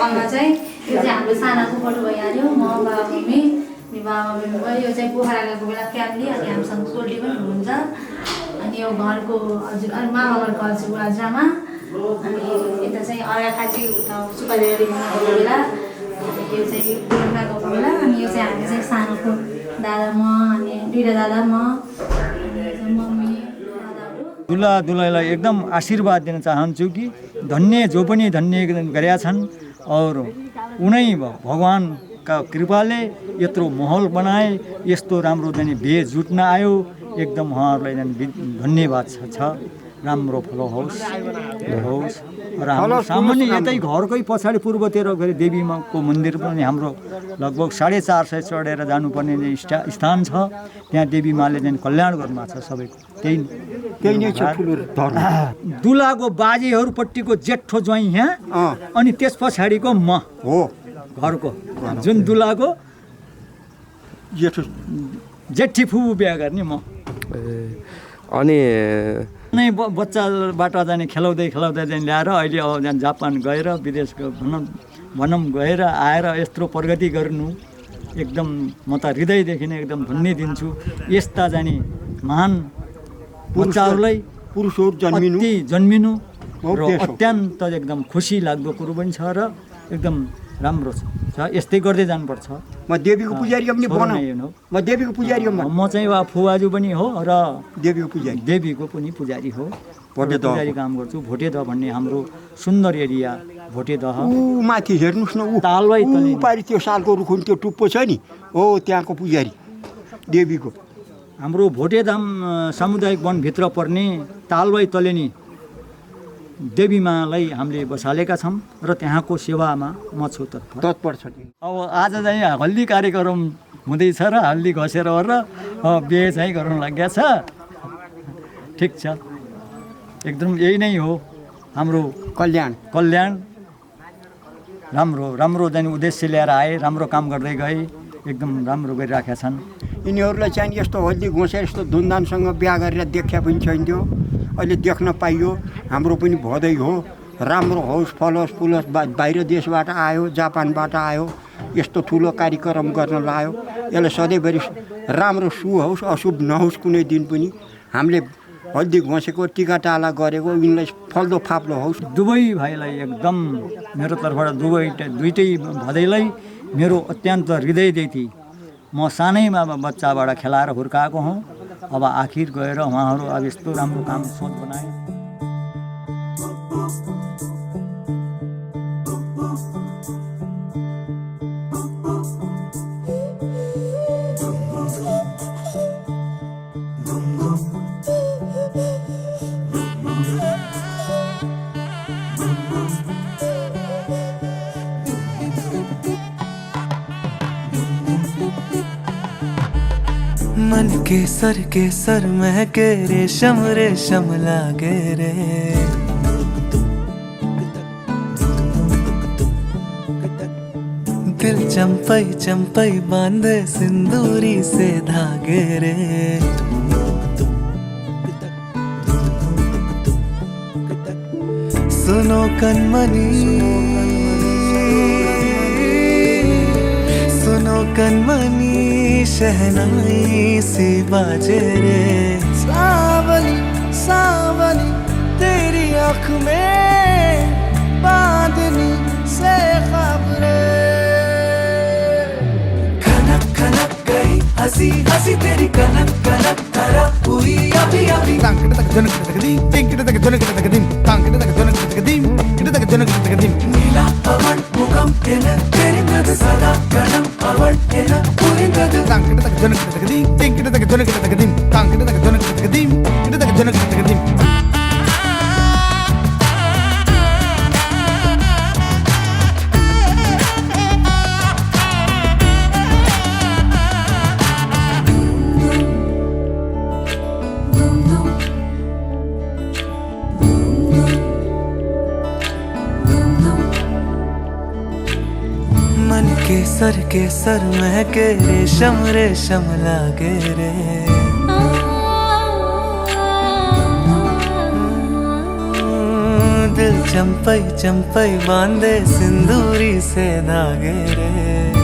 अम्मा चाहिँ यो चाहिँ हाम्रो सानाको फोटो भइहाल्यो म बाबा मम्मी भयो यो चाहिँ पोखरा गएको बेला फ्यामिली अनि हामीसँग सोल्टी पनि हुनुहुन्छ अनि यो घरको हजुर अनि मामा घरको हजुर हजुरआमा अनि यता चाहिँ अर्घाखाँची उता सुपारी बनाएको बेला यो चाहिँ गोरुमा गएको बेला अनि यो चाहिँ हामी चाहिँ सानोको दादा म अनि दुईवटा दादा म मम्मी दादाहरू दुला दुलाईलाई एकदम आशीर्वाद दिन चाहन्छु कि धन्य जो पनि धन्य गरेका छन् और उनै भगवानका कृपाले यत्रो माहौल बनाए यस्तो राम्रो जाने भे जुट्न आयो एकदम उहाँहरूलाई धन्यवाद छ राम्रो फलो होस् र हाम्रो सामान्य यतै घरकै पछाडि पूर्वतिर गएर देवीमाको मन्दिर पनि हाम्रो लगभग 450 चढेर जानुपर्ने स्थान छ त्यहाँ देवी माले चाहिँ कल्याण गर्नुभएको छ सबैको त्यही नै छ ठुलो धर्म दुलाको बाजेहरूपट्टिको जेठो ज्वाइँ यहाँ अनि त्यस पछाडिको म हो घरको जुन दुलाको जेठी फुबु बिहा गर्ने म अनि नै बच्चाबाट जाने खेलाउँदै चाहिँ ल्याएर अहिले अब जापान गएर विदेश भनौँ गएर आएर यत्रो प्रगति गर्नु एकदम म त हृदयदेखि नै एकदम धन्य दिन्छु यस्ता जाने महान बच्चाहरूलाई पुरुषहरू जन्मिनु र अत्यन्त एकदम खुसी लाग्दो कुरो पनि छ र एकदम राम्रो छ यस्तै गर्दै जानुपर्छ म देवीको पुजारी पनि बनाउँ म देवीको पुजारी म चाहिँ फुवाजु पनि हो र देवीको पनि पुजारी हो पुजारी काम गर्छु भोटेदह भन्ने हाम्रो सुन्दर एरिया भोटेदह माथि हेर्नुहोस् न तालवाई पारि त्यो सालको रुखुन त्यो टुप्पो छ नि हो त्यहाँको पुजारी देवीको हाम्रो भोटेधाम सामुदायिक वनभित्र पर्ने तालवाई तलेनी देवीमालाई हामीले बसालेका छौँ र त्यहाँको सेवामा म छु तत्पर छ अब आज चाहिँ हल्दी कार्यक्रम हुँदैछ र हल्दी घसेर बिहे चाहिँ गर्नु लाग्या छ ठिक छ एकदम यही नै हो हाम्रो कल्याण राम्रो जाने उद्देश्य लिएर आए राम्रो काम गर्दै गए एकदम राम्रो गरिराखेका छन् यिनीहरूलाई चाहिँ यस्तो हल्दी घोसेर यस्तो धुमधामसँग बिहा गरेर देखा पनि छैन थियो अहिले देख्न पाइयो हाम्रो पनि भदै हो राम्रो होस् फलोस् फुलोस् बाहिर देशबाट आयो जापानबाट आयो यस्तो ठुलो कार्यक्रम गर्न लायो यसलाई सधैँभरि राम्रो होस् अशुभ नहोस् कुनै दिन पनि हामीले हल्दी घोसेको टिकाटाला गरेको यिनलाई फल्दो फाप्लो होस् दुवै भाइलाई एकदम मेरो तर्फबाट दुईटै भदैलाई मेरो अत्यन्त हृदयदेखि म सानैमा बच्चाबाट खेलाएर हुर्काएको हुँ अब आखिर गएर उहाँहरू अब यस्तो राम्रो काम सोच बनाए मन केसर महके रेशम लागे रे दिल चंपई बांधे सिंदूरी से धागे रे सुनो कनमनी शहनाई सी बाजे रे सावनी तेरी आँख में बांधनी से ख्वाब रे खनक गई हंसी तेरी कनक धरा हुई अभी नीला पवन मुखम तेरी नद सदा गणम पवन केसर महके रेशम लागे रे दिल चंपई चंपई बांधे सिंदूरी से धागे रे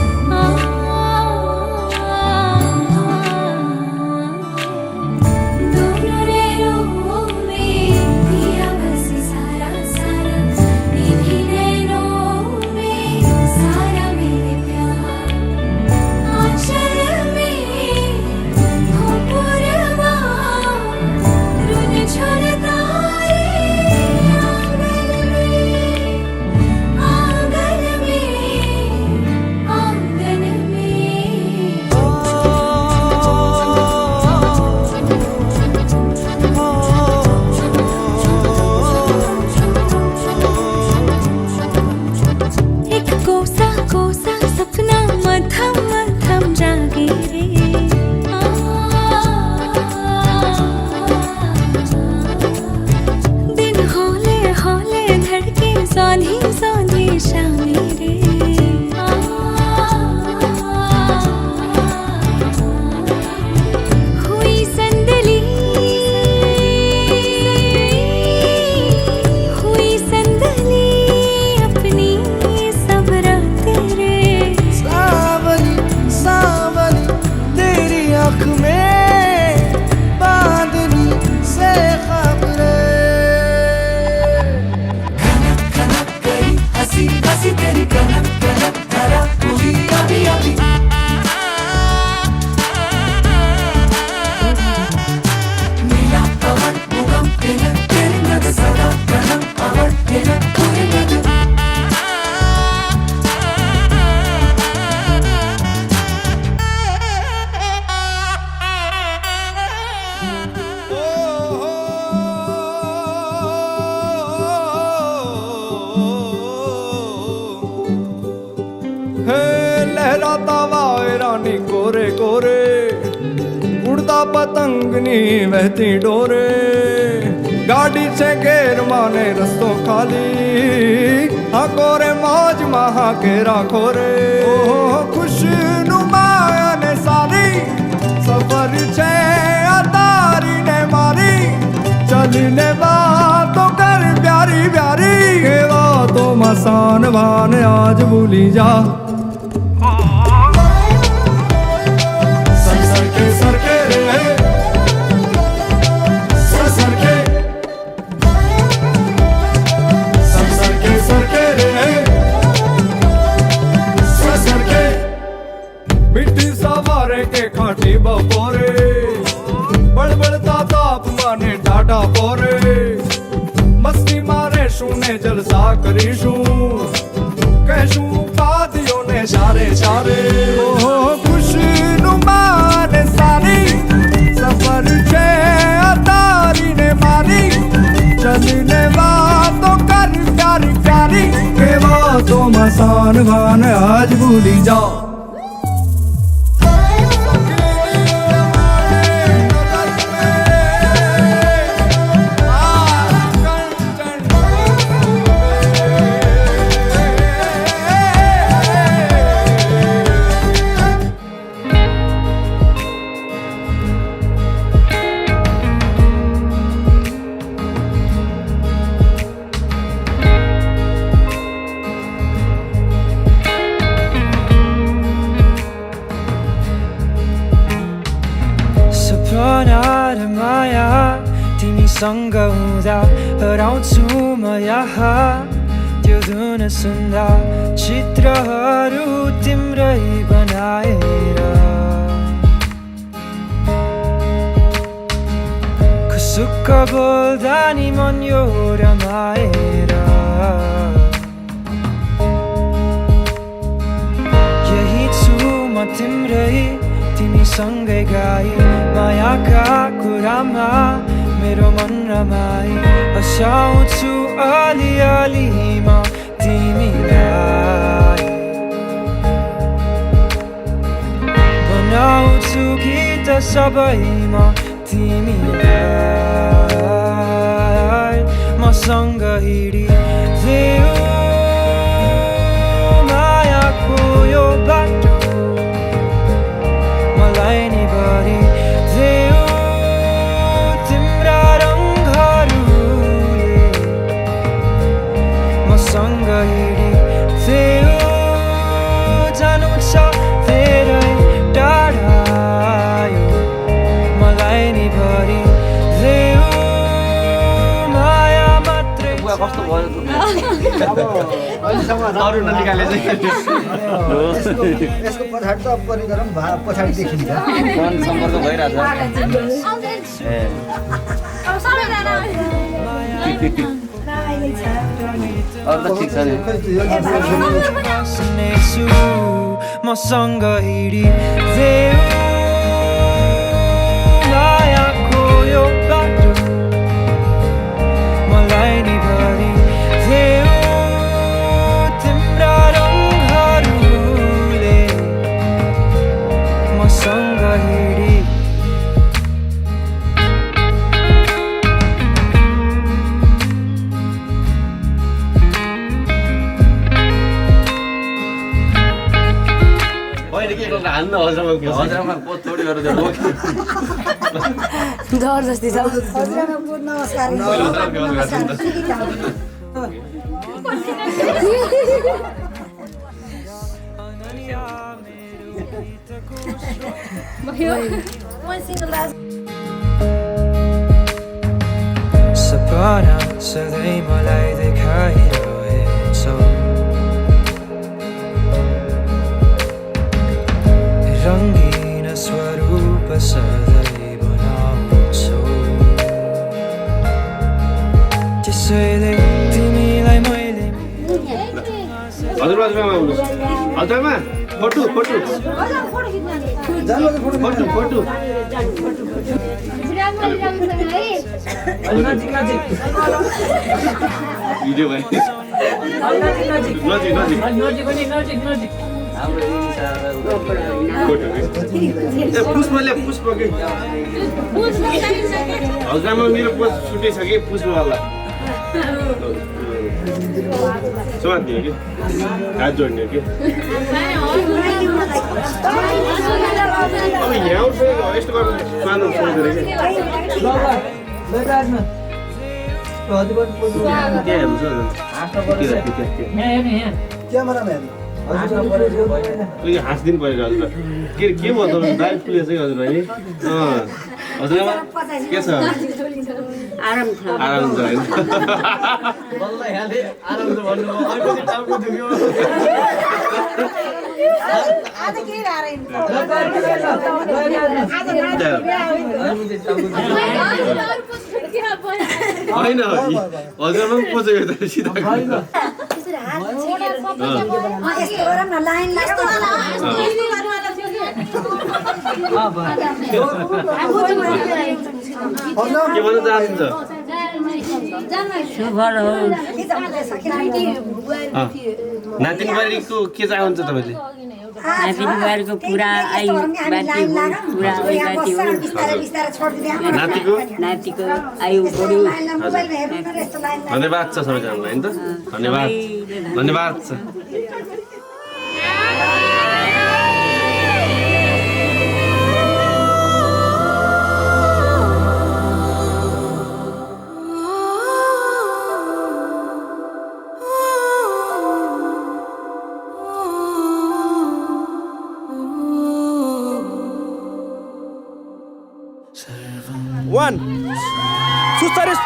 कोरे कोरे उड़ता पतंगनी बहती डोरे गाड़ी से घेर माने रस्तों खाली हाँ कोरे मौज महा केरा खोरे खुशनुमा ने सारी सफर छे अतारी ने मारी चलने बातों कर प्यारी प्यारी ये बातों मसान भान आज भूली जा खाटी बपोरे बड़बड़ता ताप माने टाटा पोरे मस्ती मारे शूने जलसा करीशू कहशू पादियों ने शारे शारे खुशनुमा ने सारी सफर छे अतारी ने मारी चलने बातों कर प्यारी प्यारी के बातों मसान भान आज भूली जाओ तिमीसँग हुँदा हराउँछु म यहाँ त्यो धुन सुन्दा चित्रहरू तिम्रै बनाएर खुसुक्क बोल्दा नि मन यो रमाएर यही छु म तिम्रै तिमीसँगै गाई मायाका कुरामा मेरो मन रमाई हँसाउँछु अलिअलि म तिमीलाई बनाउँछु गीत सबै म तिमीलाई मसँग हिँडिदेऊ मायाको यो बाटो मलाई नि भरिदेऊ मौका कस्तो भयो अब अहिलेसम्म अरू ननिकाले चाहिँ यसको पछाडि त परिक्रम पछाडि देखिन्छ फोन सम्पर्क भइरहेछ ए अरू त ठिक छ नि मसँग हिँडिदेऊ मायाको यो बाटो मलाई नि भरिदेऊ तिम्रा रङहरूले मसँग हिँडी अहिले के गर्नु हान्न हजुरमा पोत थोडी गरेर दियो डर जस्तै छ सपना सधैँ मलाई देखाइरहेछौ रङ्गीन स्वरूप सधैँ बनाउँछौ त्यसैले तिमीलाई मैले हजुरबाजुमा आउनुहोस् हजुरमा photo photo photo photo video भयो नजिक पुष्पले पुष्प कि हजुरमा मेरो पोस्ट छुटेछ कि पुष्पवाला समात्ने हो कि हात जोड्ने हो कि अब यहाँ यस्तो गर्नु मान्नु सोचेर हाँस्दिनु पऱ्यो हजुर के भयो त डाइरेक्ट फुलेछ कि हजुर नि हजुरमा के छ आराम छ होइन होइन हजुरमा पनि पोसेको त सिधा के भन्न चाहनुहुन्छ नातिनी बारीको के चाहनुहुन्छ तपाईँले नातिनी बारीको पुरा आयु बाटी हो पुरा बाटी हो नातिको आयु बढ्यो धन्यवाद छ सबैजनालाई होइन त धन्यवाद धन्यवाद छ One. Sustaris.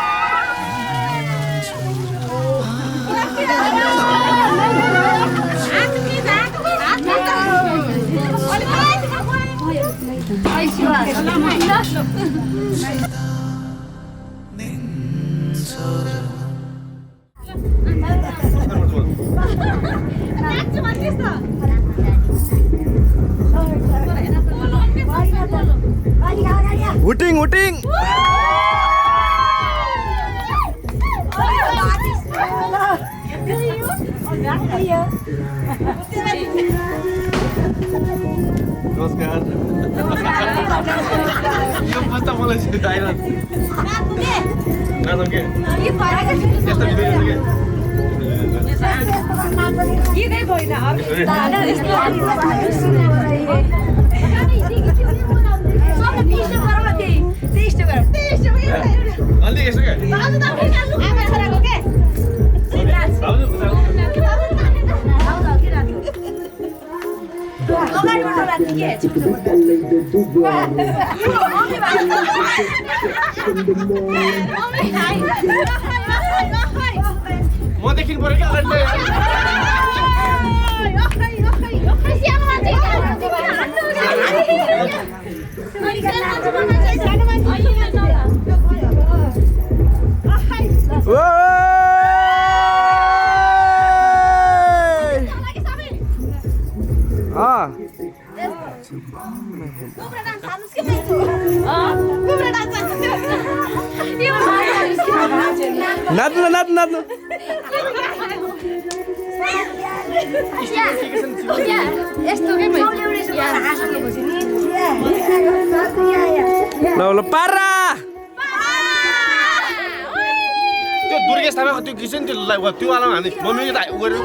Hooting, hooting. नमस्कार यो पत्ता मलाई चाहिँ आइरहन्छ के यस्तो भिडियो अलि यसो के म देखिनु पर्यो क्या अगाडि नाच्नु नाच्नु नाच्नु ल पारा त्यो दुर्गेश थापाको त्यो गीत छ नि त्यो वालामा हामी मम्मीले त उ गरेर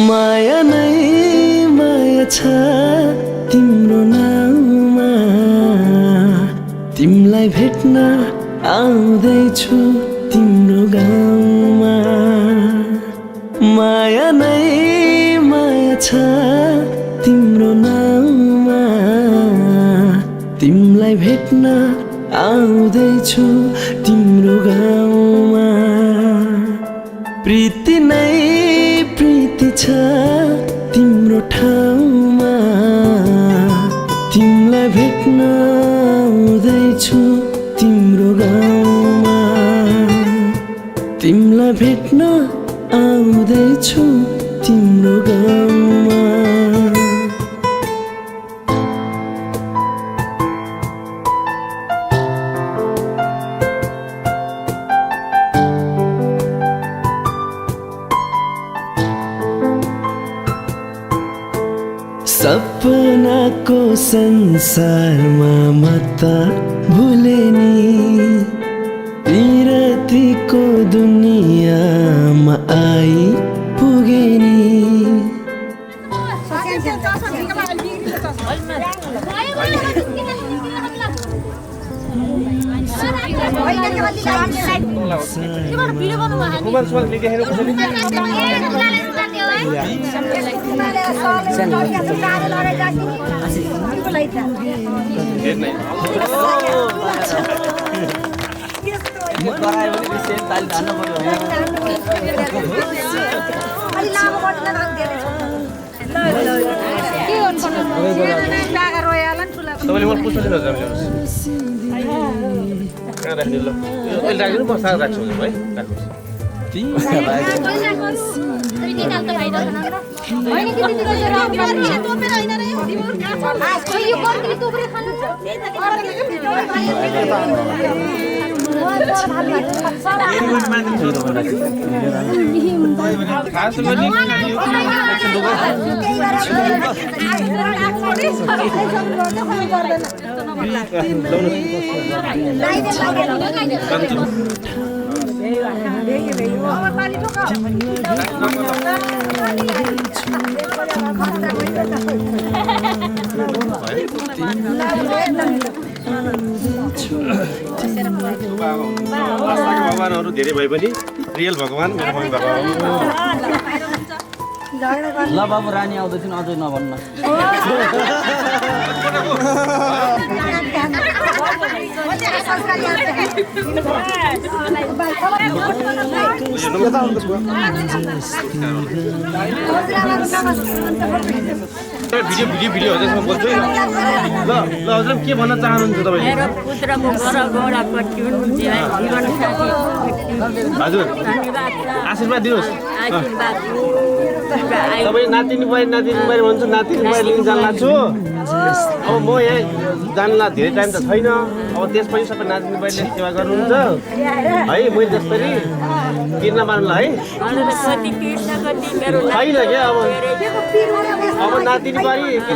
माया नै माया छ तिम्रो नाउँमा तिमीलाई भेट्न आउँदैछु तिम्रो गाउँमा माया नै माया छ तिम्रो नाउँमा तिमीलाई भेट्न आउँदैछु तिम्रो गाउँमा प्रीति नै प्रीति छ तिम्रो ठाउँमा तिमीलाई भेट्न आउँदैछु तिम्रो गाउँमा तिमीलाई भेट्न आउँदैछु तिम्रो गाउँमा सपनाको संसारमा म त भुले नि विरतीको दुनियाँमा आई पुगे नि तपाईँले मलाई पुस्नु दिनुहोस् कहाँ राख्नु ल अहिले राखिदिनु म साग राख्छु है भगवानहरू धेरै भए पनि रियल भगवान मेरो मम्मी भगवान ल बाबु रानी आउँदैछन् अझै नभन्न भिडियो हजुरसँग बोल्छु है ल हजुर के भन्न चाहनुहुन्छ तपाईँले मेरो पुत्रको गौरवपट्टि जीवन साथी हजुर धन्यवाद आशीर्वाद दिनुहोस् आशीर्वाद तपाईँ नातिनी बाहिर भन्छ नातिनी बाहिर लिन जान लाग्छु अब म यहाँ जानला धेरै टाइम त छैन अब त्यसपछि सबै नाच्ने बहिनीले सेवा गर्नुहुन्छ है मैले जसरी तिर्न मान्नुलाई है छैन क्या अब नातिनी बारी के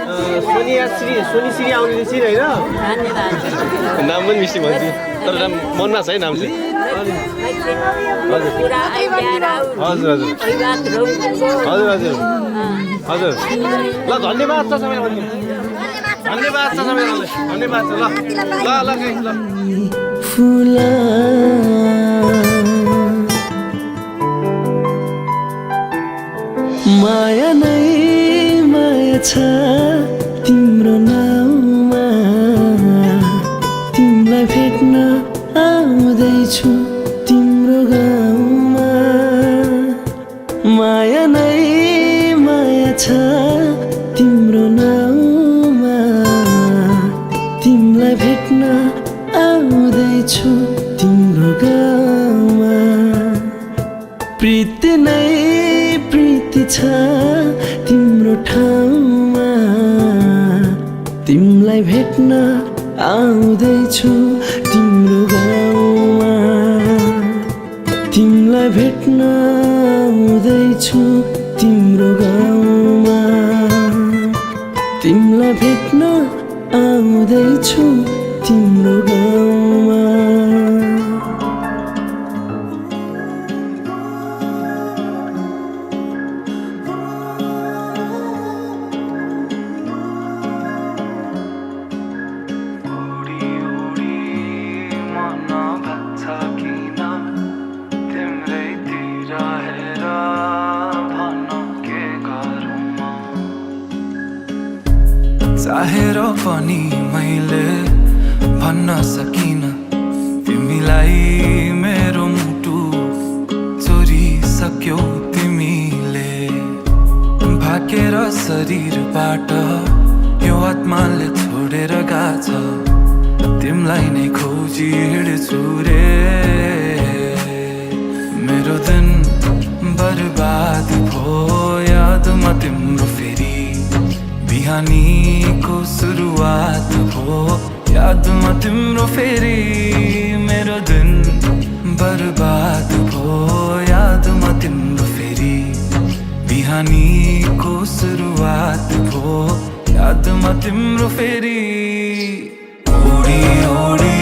अरे सोनीश्री आउने रहेछ होइन नाम पनि मिस्टी भन्छु तर मनमा छ है नाम चाहिँ हजुर हजुर हजुर हजुर हजुर ल धन्यवाद छ सबैलाई धन्यवाद छ सबैलाई धन्यवाद छ ल फुला माया नै माया छ तिम्रो नाउँमा तिमीलाई भेट्न आउँदैछु तिम्रो गाउँमा माया नै माया छ तिम्रो नाउँमा तिमीलाई भेट्न आउँदैछु तिम्रो गाउँमा प्रीति नै प्रीति छ तिम्रो ठाउँमा तिमीलाई भेट्न आउँदैछु तिम्रो गाउँमा तिमीलाई भेट्न आउँदैछु तिम्रो गाउँमा तिमीलाई भेट्न आउँदैछु तिम्रो गाउँमा चाहेर पनि मैले भन्न सकिन तिमीलाई मेरो मुटु चोरिसक्यौ तिमीले भाकेर शरीरबाट यो आत्माले छोडेर गएछ तिमीलाई नै खोजी हिँड्छु रे मेरो दिन बर्बाद भयो यादमा तिम्रो फेरि बिहानीको सुरुवात हो यादमा तिम्रो फेरि मेरो दिन बर्बाद भयो यादमा तिम्रो फेरि बिहानीको सुरुवात हो यादमा तिम्रो फेरि उडी उडी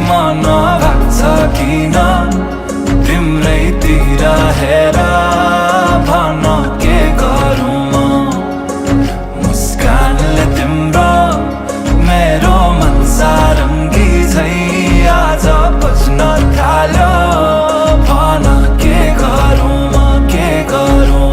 मन भाग्छ किन तिम्रैतिर हेर भन के गरौँ मुस्कानले तिम्रो मेरो मन सारङ्गी झै आज बज्न थाल्यो भन के गरौँ के गरौँ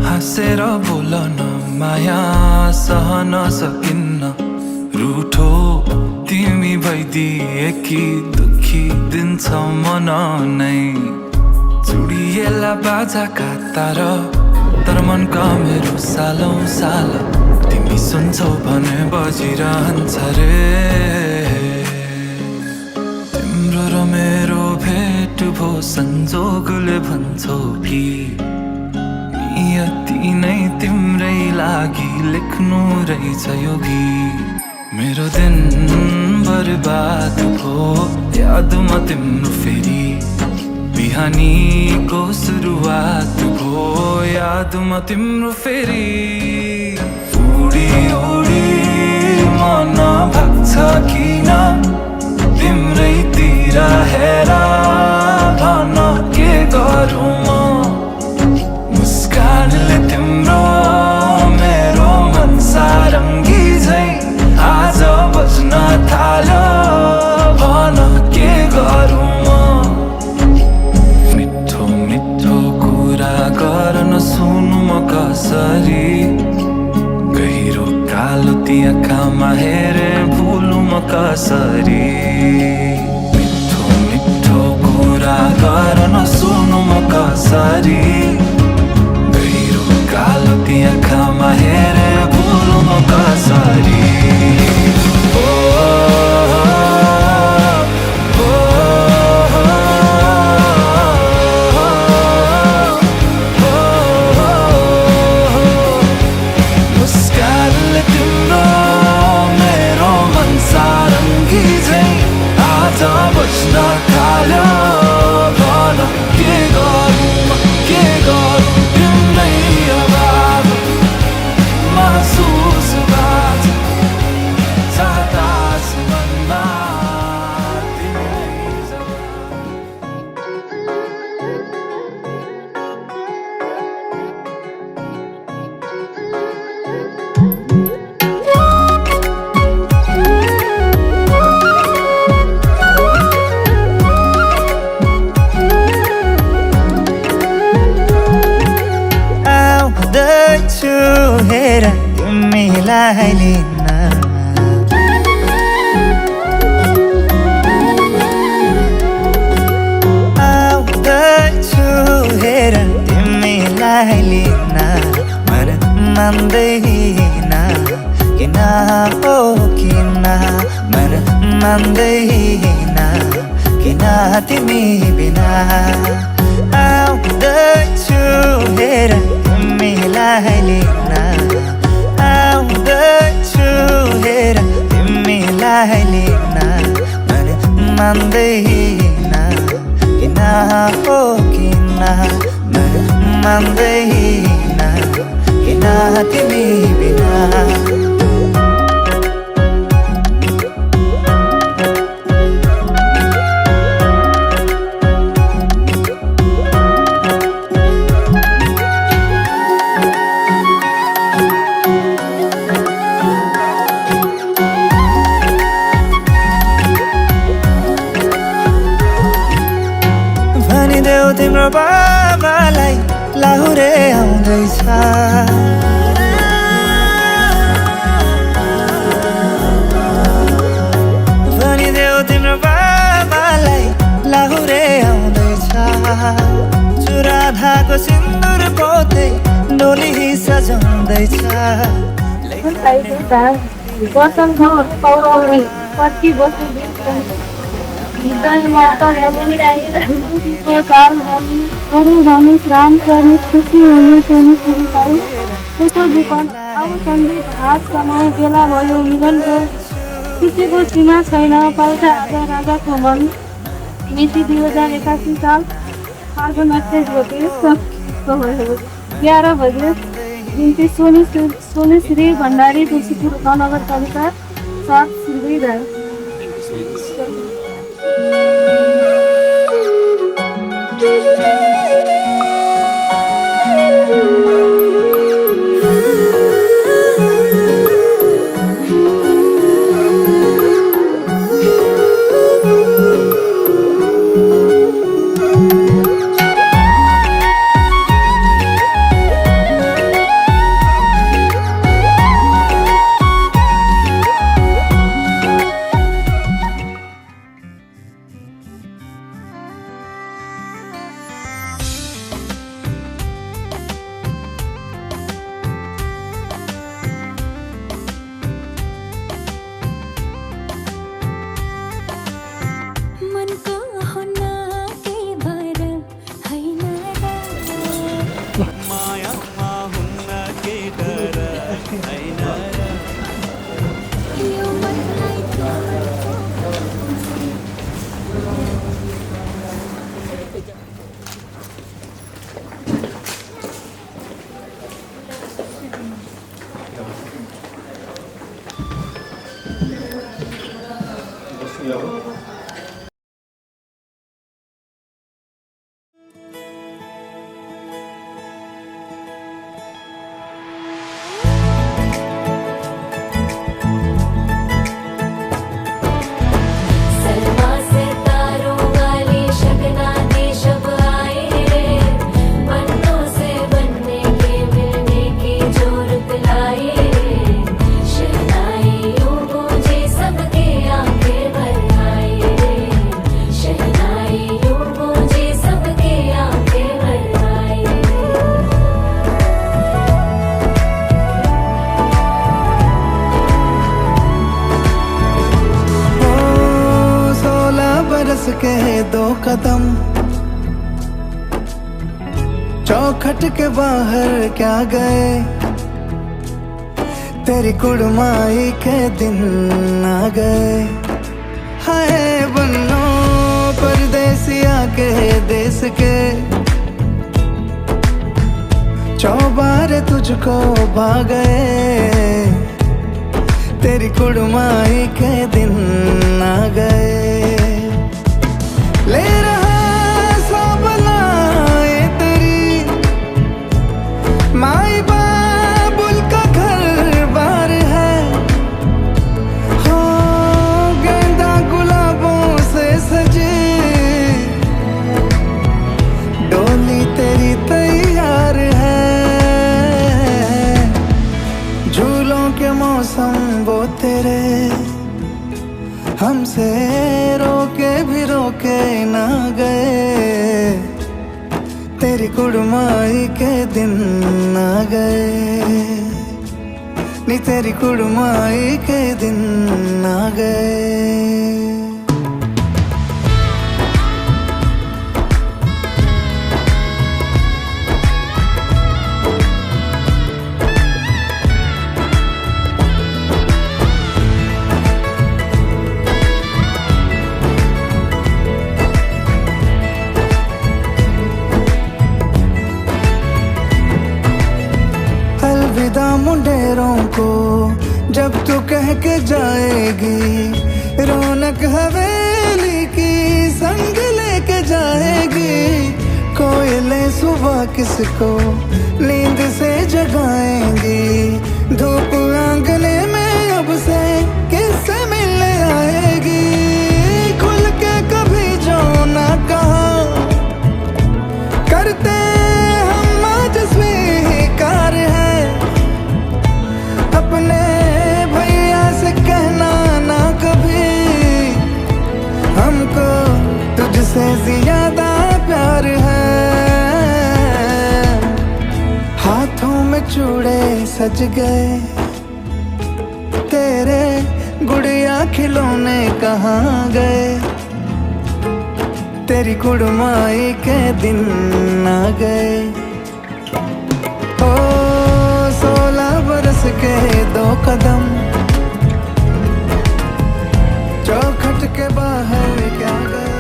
हाँसेर बोलन माया सहन सकिन्न रूठो तिमी भइदिए कि दुखी दिन्छ मन नै चुडिएला बाजाका तार तर मनका मेरो सालौँ साल तिमी सुन्छौ भने बजिरहन्छ रे तिम्रो र मेरो भेट भो संजोगले भन्छौ कि यति नै तिम्रै लागि लेख्नु रहेछ यो गीत मेरो दिन बर्बाद भयो यादमा तिम्रो फेरि बिहानीको सुरुवात भयो यादमा तिम्रो फेरि उडी उडी मन भाग्छ किन तिम्रैतिर हेर भन के गरौँ मुस्कानले तिम्रो मेरो मन सारङ्गी झै आज बज्न थाल्यो भन के गरौँ मिठो मिठो कुरा गर्न सुनु म कसरी गहिरो कालो ती आँखामा हेरे भुलु म कसरी मिठो कुरा गर्न सुनु म कसरी गहिरो कालो ती आँखामा हेरे बोलु म कसरी हेर तिमीलाई लिन आउँदैछु हेर तिमीलाई लिन मन मान्दैन किन हो किन मन मान्दैन किन तिमी बिना आउँदैछु हेर तिमीलाई लिन आउँदैछु हेर तिमीलाई लिन मन मान्दैन किन हो किन मन मान्दैन किन तिमी बिना तिम्रो बाबालाई लाहुरे आउँदैछ भनिदेऊ तिम्रो बाबालाई लाहुरे आउँदैछ चुरा धाको सिन्दुर पोते डोली सजाउँदैछ राम करने खुशी होने त्यसको दुकान अब सन्देश हात समय बेला भयो मिलनको खुसीको सीमा छैन पाल्टा आजा राजाको मन मिति 2081 साल फाल्गुन 28 गते 11 बजे बिन्ती सोनी श्री भण्डारी तुलसीपुर नगरपालिका 7 सिलगढी जाए सबके आंखें भर आए। चौखट के बाहर क्या गए, तेरी कुड़माई के दिन आ गए। हाय बन्नो परदेसिया के देश के, चौबारे तुझको भा गए, तेरी कुड़माई के दिन आ गए। ले रहा सब लाए तेरी माई बाबुल का घर बार है, हो गेंदा गुलाबों से सजे, डोली तेरी तैयार है। झूलों के मौसम वो तेरे, हमसे रोके भी रोके ना गए, तेरी कुड़माई के दिन आ गए, नी तेरी कुड़माई के दिन आ गए। अलविदा मुंडेरों को जब तू कह के जाएगी, रौनक हवेली की संग लेके जाएगी। कोयले सुबह किसको नींद से जगाएंगी, धूप आंगने में अब से किससे मिलने आएगी। खुल के कभी जो ना कहा करते हम आज स्वीकार है, अपने भैया से कहना ना कभी, हमको तुझसे ज्यादा प्यार है। हाथों में चूड़े सज गए, तेरे गुड़िया खिलौने कहाँ गए, तेरी कुड़माई के दिन आ गए। ओ 16 बरस के 2 कदम, चौखट के बाहर क्या गए।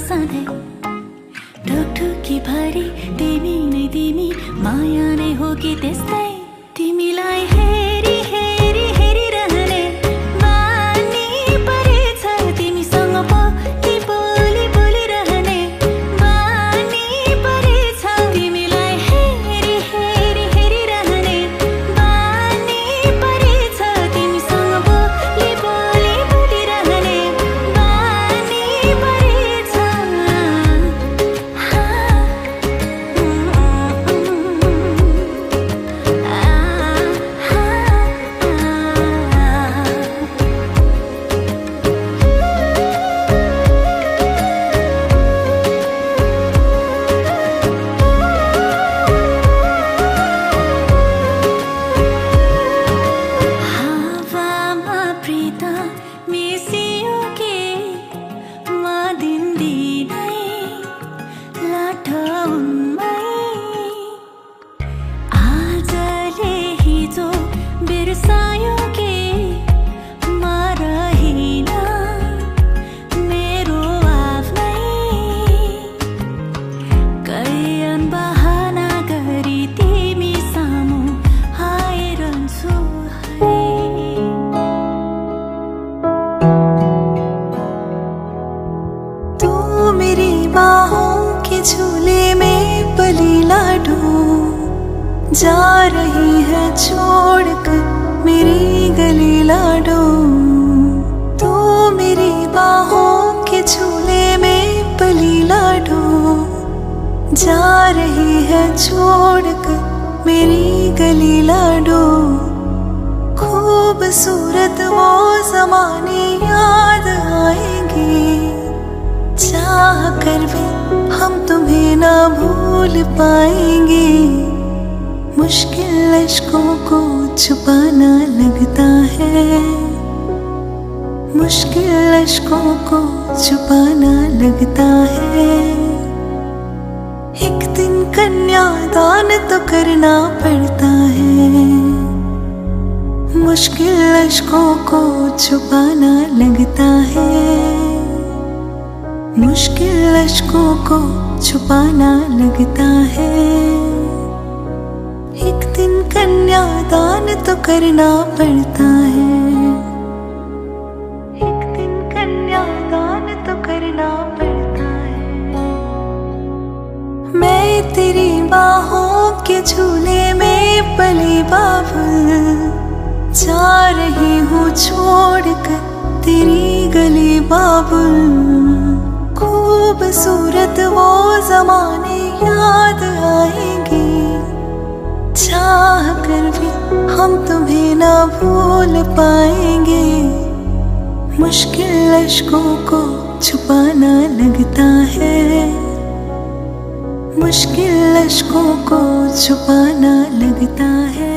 सधैँ ढुकढुकी भरी तिमी नै तिमी, माया नै हो कि त्यस्तै तिमीलाई हेरी हेरी हेरिरहने बानी परेछ, तिमीसँग बोली बोली बोलिरहने बानी परेछ, तिमीलाई हेरी हेरी हेरिरहने बानी परेछ, तिमीसँग बोली बोली बोलिरहने बानी परेछ। जा रही है छोड़कर मेरी गली लाडो, तू मेरी बाहों के झूले में पली लाडो। जा रही है छोड़कर मेरी गली लाडो। खूबसूरत वो ज़माने याद आएंगे, चाह कर भी हम तुम्हें ना भूल पाएंगे। मुश्किल अश्कों को छुपाना लगता है, मुश्किल अश्कों को छुपाना लगता है। एक दिन कन्यादान तो करना पड़ता है, मुश्किल अश्कों को छुपाना लगता है, मुश्किल अश्कों को छुपाना लगता है। एक दिन कन्यादान तो करना पड़ता है, एक दिन कन्यादान तो करना पड़ता है। मैं तेरी बाहों के झूले में पली बाबुल, जा रही हूँ छोड़कर तेरी गली बाबुल। खूबसूरत वो ज़माने याद आएंगे, चाह कर भी हम तुम्हें ना भूल पाएंगे। मुश्किल अश्कों को छुपाना लगता है, मुश्किल अश्कों को छुपाना लगता है।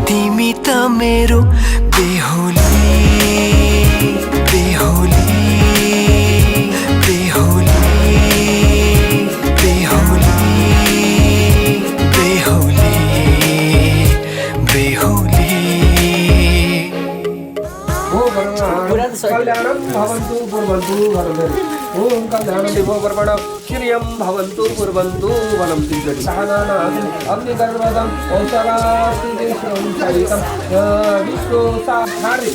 तिमी त मेरो बेहुली बेहुली बेहुली बेहुली बेहुली बेहुली। कल्याणं भवन्तु कुर्वन्तु वरदे। ओम कल्याणं देवो वर्मणः श्रियं भवन्तु कुर्वन्तु वनं दिव्यति। सहनानाम् अग्निगर्भदं औषधातिदेशं सहितं विश्वसाहारि।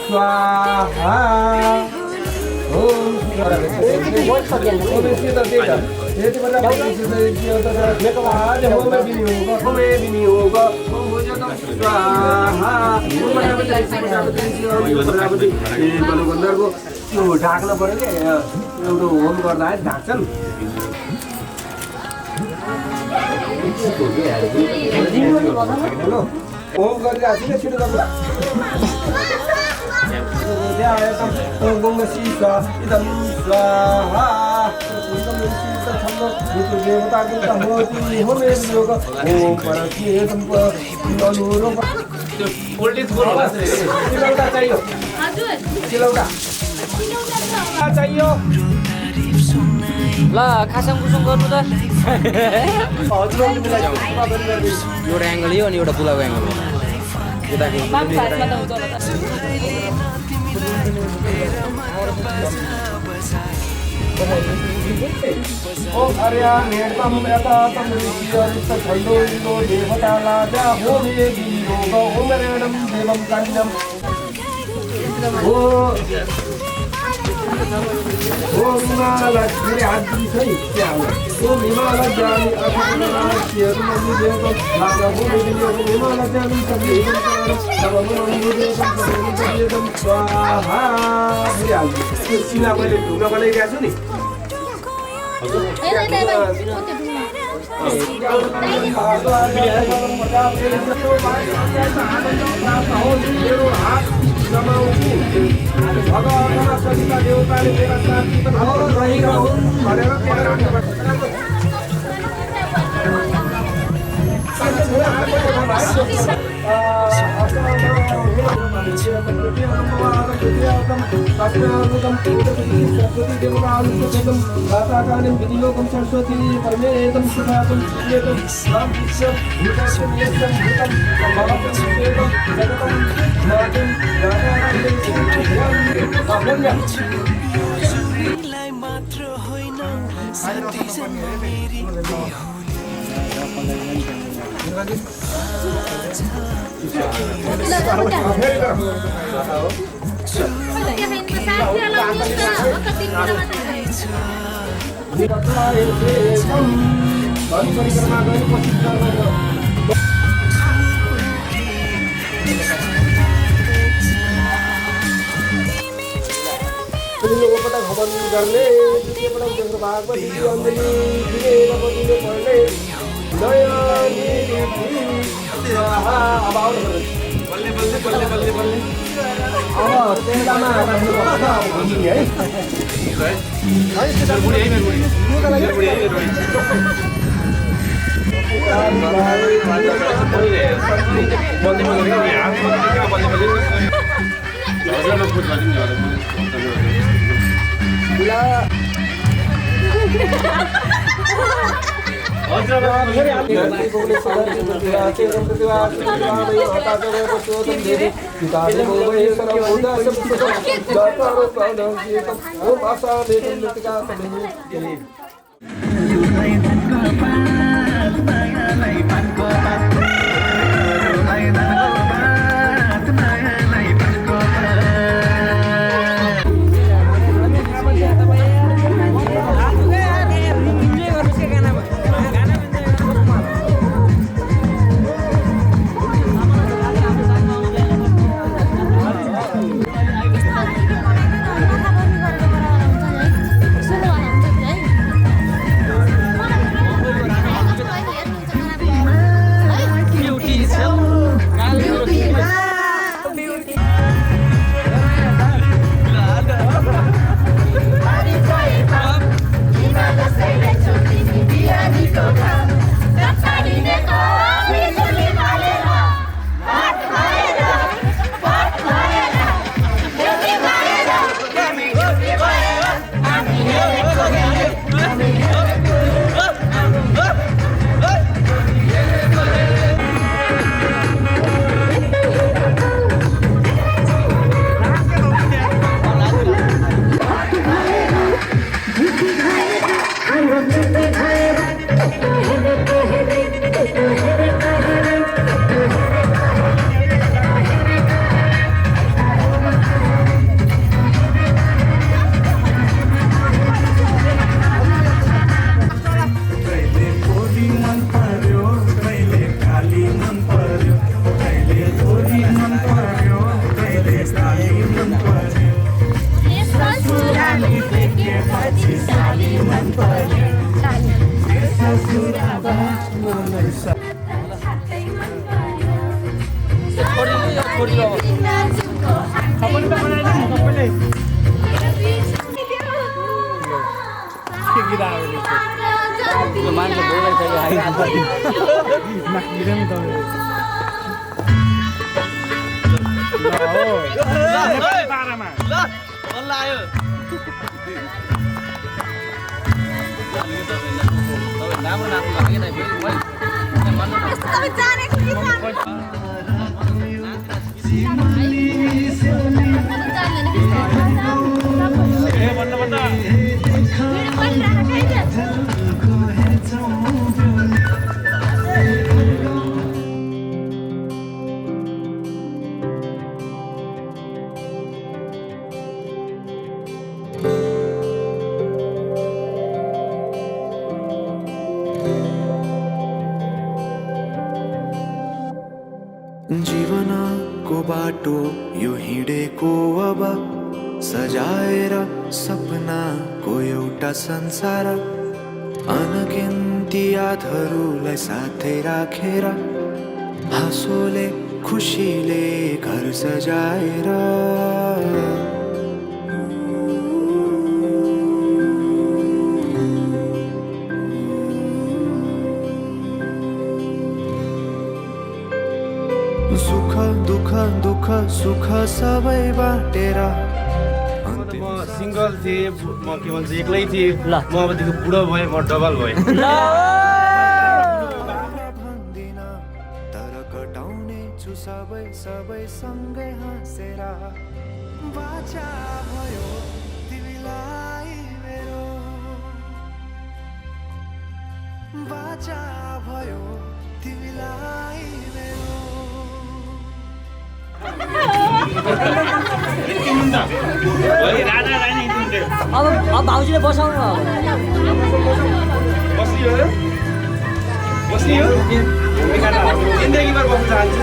स्वाहा। ओम ढाक्न पर्यो कि एउटा होम गर्दा ढाक्छन्। होम गरिरहेको छु छिटो गर्नु। ल खासङ कुसुङ गर्नु त। एउटा एङ्गल यो अनि एउटा बुलाको एङ्गल हो। ओम अर्या नेर्तम यथा तम ऋषियरिष्ट छन्दो इन्दो देवता लाजा होमे गिरियोग ओमरणं देवं कन्यं। सिना मैले ढुङ्गा बनाइरहेको छु नि बाटो यो हिँडेको अब सजाएर सपनाको एउटा संसार अनगिन्ती यादहरूलाई साथै राखेर हाँसोले खुसीले घर सजाएर सुख दुःख दुःख सुख सबै बाटेर म सिङ्गल थिएँ म के भन्छ एक्लै थिएँ म अबदेखि बुढो भएँ म डबल भएँ तर कटाउने छु सबै सबै सँगै हाँसेर बाचा भयो तिमीलाई मेरो बाचा भयो तिमीलाई मेरो अब भाउजूले बसाउनु जिन्दगीमा बस्न चाहन्छु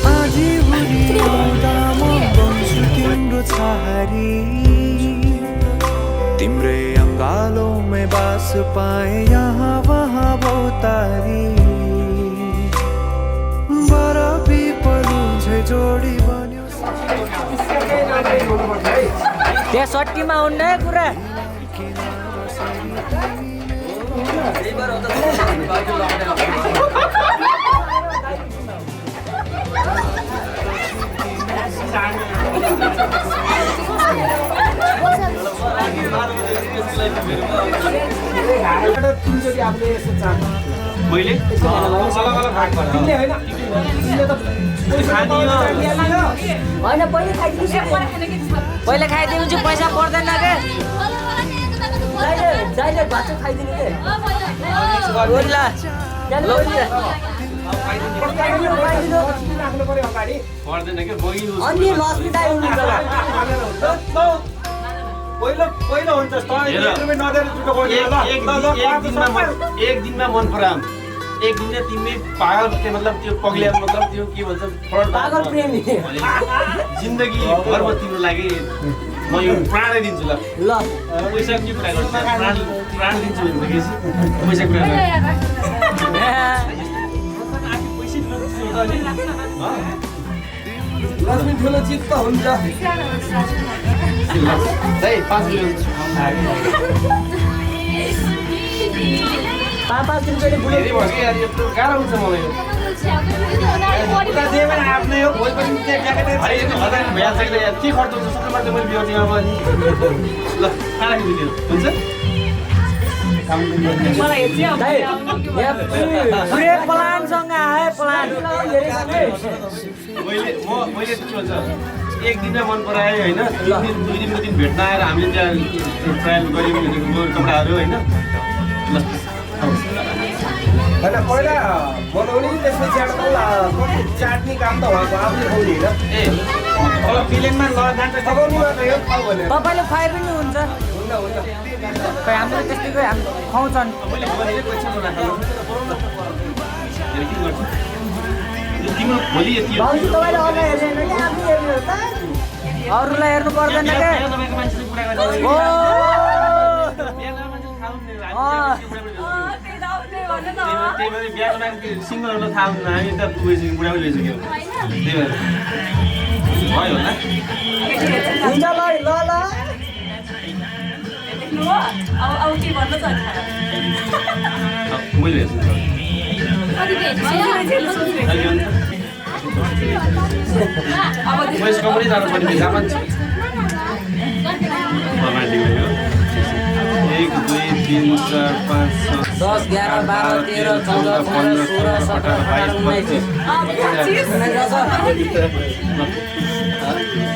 आजी भुली आउँदा म बन्छु तिम्रो छहारी तिम्रै अङ्गालोमै बास पाएँ यहाँ वहाँ बहुतारी बर पिपलु झै जोडी बन्यो 63 मा हुन्न कुरा मैले पहिला खाइदिनु पैसा पर्दैन के एक दिनमा मन पराम एक दिन तिमी पागल मतलब त्यो पग्लिया मतलब त्यो के भन्छ पागल प्रेमी जिन्दगी भर म तिम्रो लागि म यो प्राणै दिन्छु ल पैसा के कुरा गर्छ प्राण दिन्छु भनेपछि पैसा कुरा लक्ष्मी ठुलो चित्त हुन्छ 5 पापा तिमीले बुढेरी भयो यार यो गाह्रो हुन्छ मलाई आफ्नै हो भोलि पनि के खर्च हुन्छ सुक्रुबार त मैले बिहान अब ल खाना दिनु हुन्छ प्लानसँग आए प्लान मैले के भन्छ एक दिनमा मन पराएँ होइन 2 दिनको दिन भेट्न आएर हामीले त्यहाँ ट्रायल गऱ्यौँ भनेको कपडाहरू होइन ल होइन पहिला बनाउने त्यसपछि चाट्ने काम त उहाँको आफूले खुवाउने होइन ए अब फिल्ममा जान्छ पकाउनु मात्र हो खाऊ भनेर तपाईँले खुवाइ पनि हुन्छ हाम्रो त्यस्तैको हामी खुवाउँछन् मैले भनेर पैसा नराख्नु के गर्छु तिम्रो भोलि यति हो भाउजू तपाईँले अरूलाई हेर्दैन कि आफै हेर्नु त अरूलाई हेर्नु पर्दैन के तपाईँको मान्छेले कुरा गर्छ ओ त्यही भएर बिहाको मान्छे सिङ्गलहरूलाई थाहा हुँदैन हामी त पुगेछौँ बुढा पनि भइसक्यो त्यही भएर भयो होला हुन्छ ल ल मैले हेर्छु वेस्ट कम्पनी जानुपर्ने जापान छु 1 2 3 4 5 6 10 11 12 13 14 15 16 17 18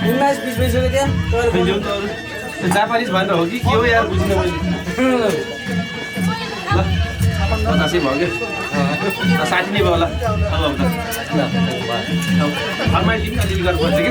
19 20 भइसक्यो त्यहाँ जापानिज भनेर हो कि के हो यार बुझ्नु मैले दसैँ भयो क्या 60 नै भयो होला अब घरमा अलिअलि गर्नुपर्छ कि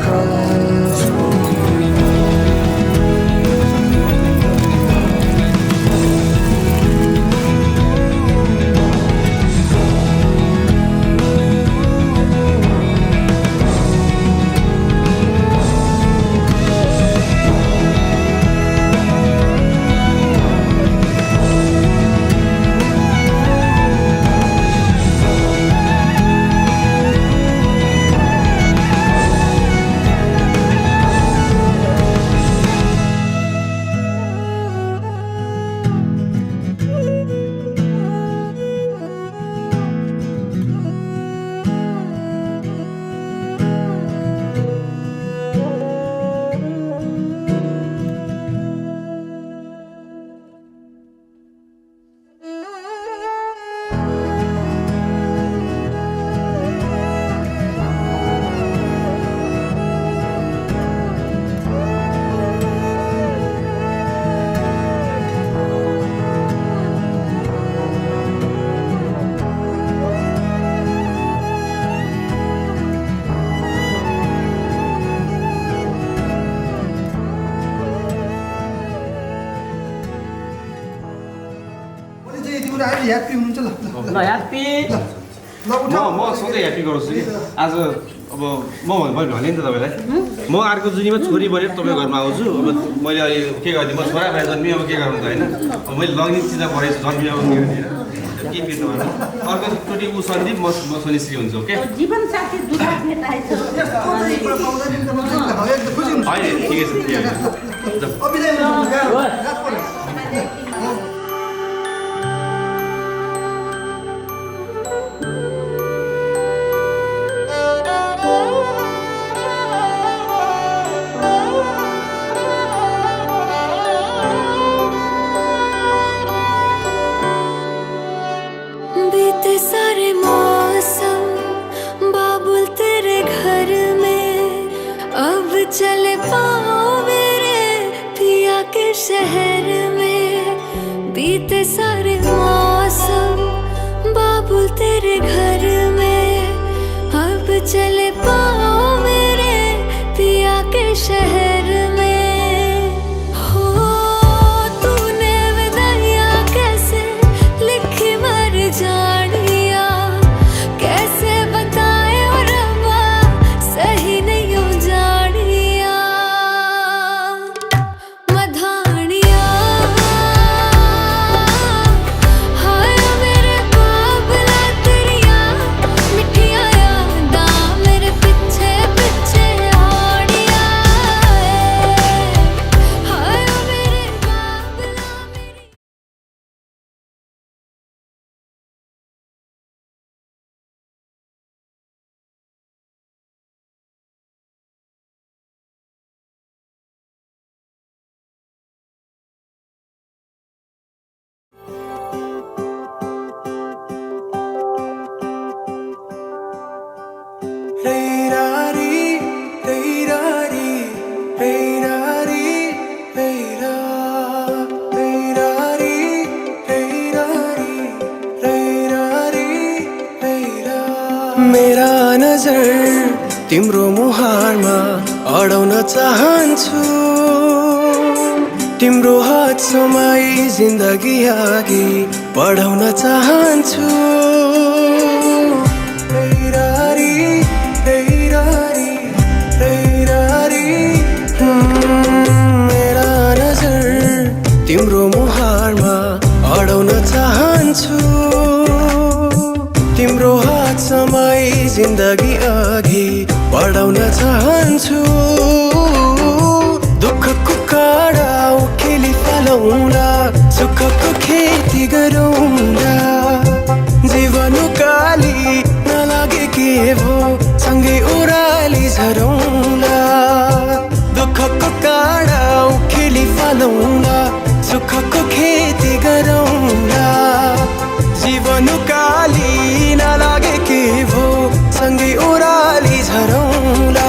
Come अहिले ह्याप्पी हुनुहुन्छ ल ल ह्याप्पी म सधैँ ह्याप्पी गराउँछु कि आज अब म भने नि त तपाईँलाई म अर्को जुनीमा छोरी बनेर तपाईँको घरमा आउँछु अब मैले अहिले के गरिदिएँ म छोरा भएर जन्मिएँ अब के गर्नु त होइन अब मैले लग्ने चिज पढेछु जन्मिएँ अब के गर्ने के पिर्नु भएन अर्कोचोटि ऊ सन्दीप म सोनिश्री हुन्छ ओके जीवन साथी दुःख भेटाएछ होइन ठिकै छ सारे मौसम बाबुल तेरे घर में अब चले पाओ मेरे पिया के शहर में बीते सारे मौसम बाबुल तेरे घर में अब चले पाओ मेरे पिया के शहर में तूने विदाइयां कैसे लिखी मर जानिया कैसे बताए और रब्बा सही नहीं हो जानिया मधानिया हाय मेरे बाबला तेरिया मिठिया यादा मेरे पीछे पीछे आड़िया हाय मेरे बाबला मेरी मेरा नजर तिम्रो मुहारमा अडाउन चाहन्छु तिम्रो हात समाई जिन्दगी अघि बढाउन चाहन्छु मेरा नजर तिम्रो मुहारमा अडाउन चाहन्छु तिम्रो हात समाई जिन्दगी अघि बढाउन चाहन्छु दुःखको काँडा उखेली फालौँला सुखको खेती गरौँला जीवन उकाली नलागे के भो सँगै ओह्राली झरौँला दुःखको काँडा उखेली फालौँला सुखको खेती गरौँला जीवन उकाली नलागे के भो सँगै ओह्राली झरौँला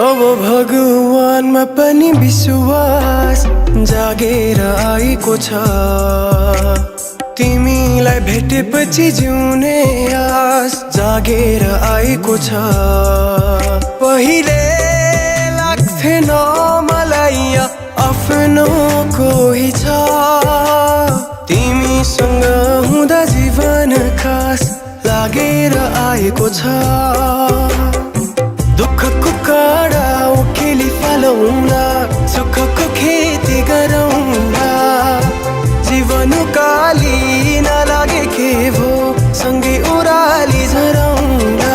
अब भगवानमा पनि विश्वास जागेर आएको छ तिमीलाई भेटेपछि जिउने आस जागेर आएको छ पहिले लाग्थेन मलाई आफ्नो कोही छ तिमीसँग हुँदा जीवन खास लागेर आएको छ दुःखको काँडा उखेली फालौँला सुखको खेती गरौँला जीवन उकाली नलागे के भो सँगै ओह्राली झरौँला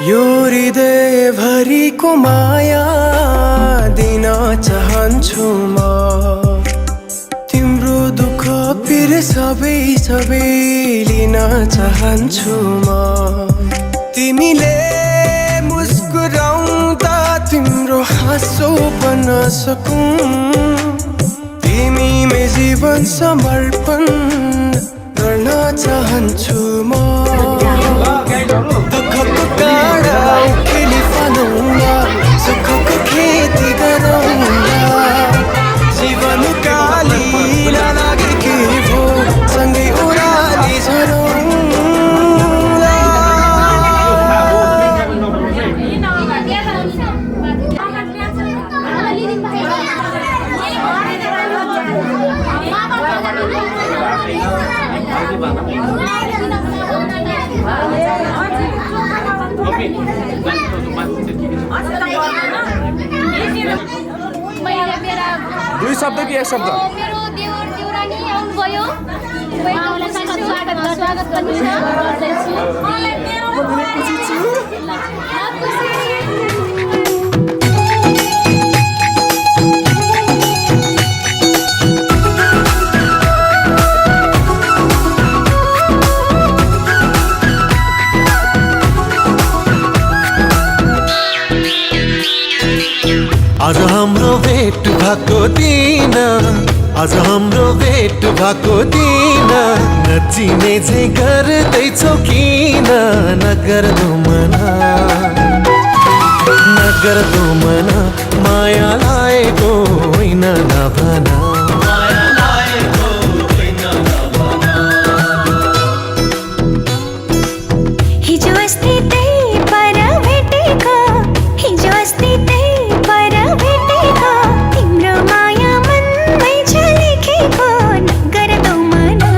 यो हृदयभरिको माया दिन चाहन्छु म तिम्रो दुःख पीर सबै सबै लिन चाहन्छु म तिमीले मुस्कुराउँदा तिम्रो हाँसो बन्न सकूं तिमीमै जीवन समर्पण गर्न चाहन्छु म दुःखको काँडा उखेली फलाउँला सुखको खेती गरौँला जीवन काली नलागे के भो सँगै ओह्राली झरौँला दुई शब्द कि एक शब्द मेरो देवर देउरानी आउनुभयो स्वागत गर्दैछु आज हाम्रो भेट भएको दिन आज हाम्रो भेट भएको दिन नचिने झै गर्दैछौ किन नगर्दो मना माया लागेको होइन नभना हिजो अस्ति त्यही पर भेटेको हिजो अस्ति त्यही पर भेटेको तिम्रो माया मनमै छ लेखेको नगर्दो मना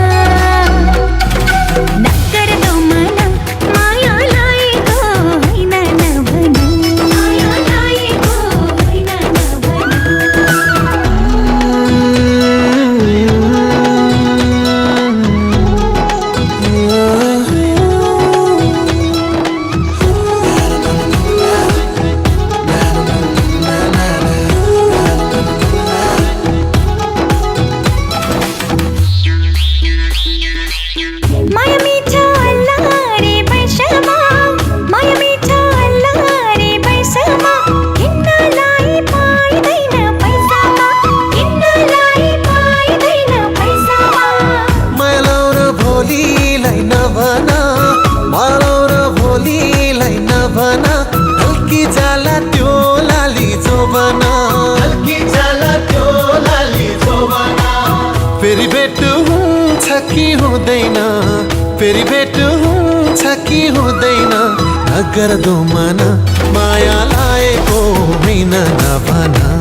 माया लागेको होइन नभना माया लागेको होइन माया मिठो अल्लारे पैसामा माया मिठो अल्लारे पैसामा किन्नलाई पाइँदैन पैसामा किन्नलाई पाइँदैन पैसामा माया लाउन भोलिलाई नभना माया लाउन भोलिलाई नभना हल्की जाला त्यो लाली जोबना फेरि भेट हुन्छ कि हुँदैन फेरि भेट हुन्छ कि हुँदैन नगर्दो मना माया लागेको होइन नभना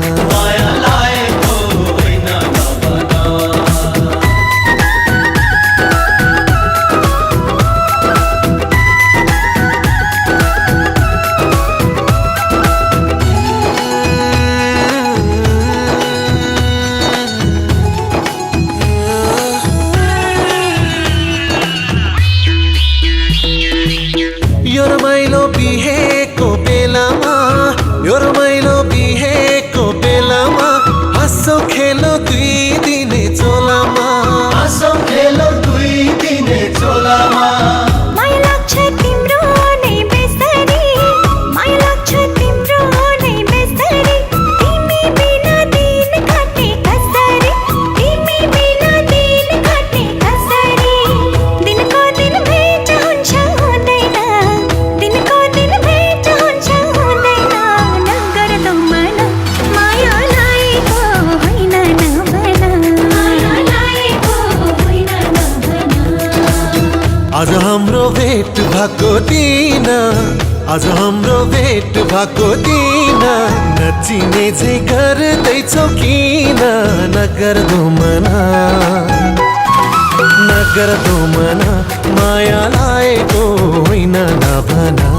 यो रमाइलो बिहेको बेलामा यो रमाइलो बिहेको बेलामा हाँसो खेलो दुई दिने चोलामा माया लाग्छ तिम्रो नै बेसरी माया लाग्छ तिम्रो नै बेसरी तिमी बिना दिन काटे कसरी तिमी बिना दिन काटे कसरी दिनको दिन भेट हुन्छ हुँदैन दिनको दिन भेट हुन्छ हुँदैन नगर्दो मना माया लागेको होइन नभना माया लागेको होइन नभना आज हाम्रो भेट भएको दिन आज हाम्रो भेट भएको दिन नचिने झै गर्दैछौ किन नगर्दो मना माया लागेको होइन नभना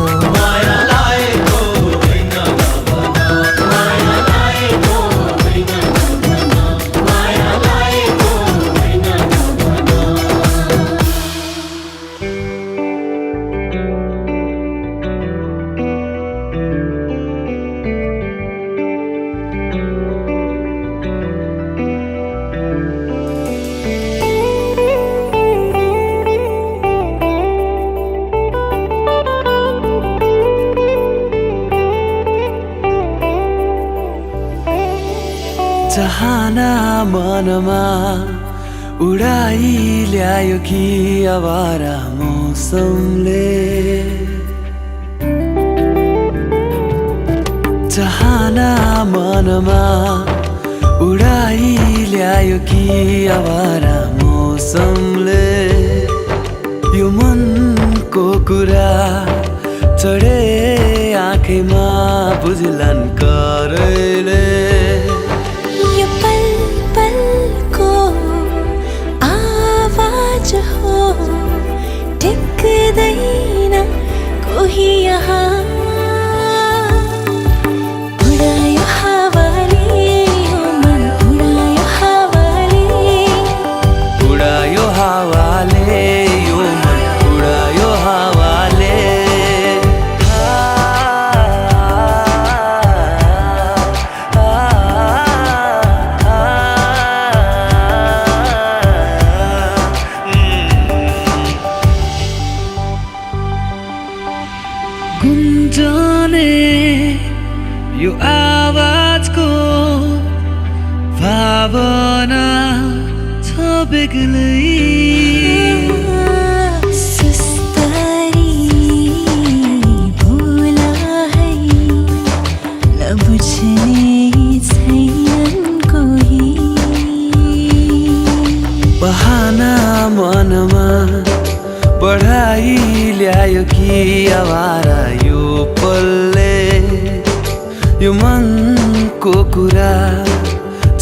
चाहना मनमा उडाइ ल्यायो कि आवारा मौसमले चाहना मनमा उडाइ ल्यायो कि आवारा मौसमले यो मनको कुरा चढे आँखैमा बुझलन करैले यो पल पलको आवाज हो टिक्दैन कोही यहाँ उडायो हावाले यो मन उडायो हावाले उडायो हावाले यो मन उडायो हावाले गुन्जने यो आवाजको भावना छ बेग्लै सुस्तरी भोला है नबुझ्ने छैनन् कोही बहाना मनमा बढाइ ल्यायो कि आवारा यो पलले यो मनको कुरा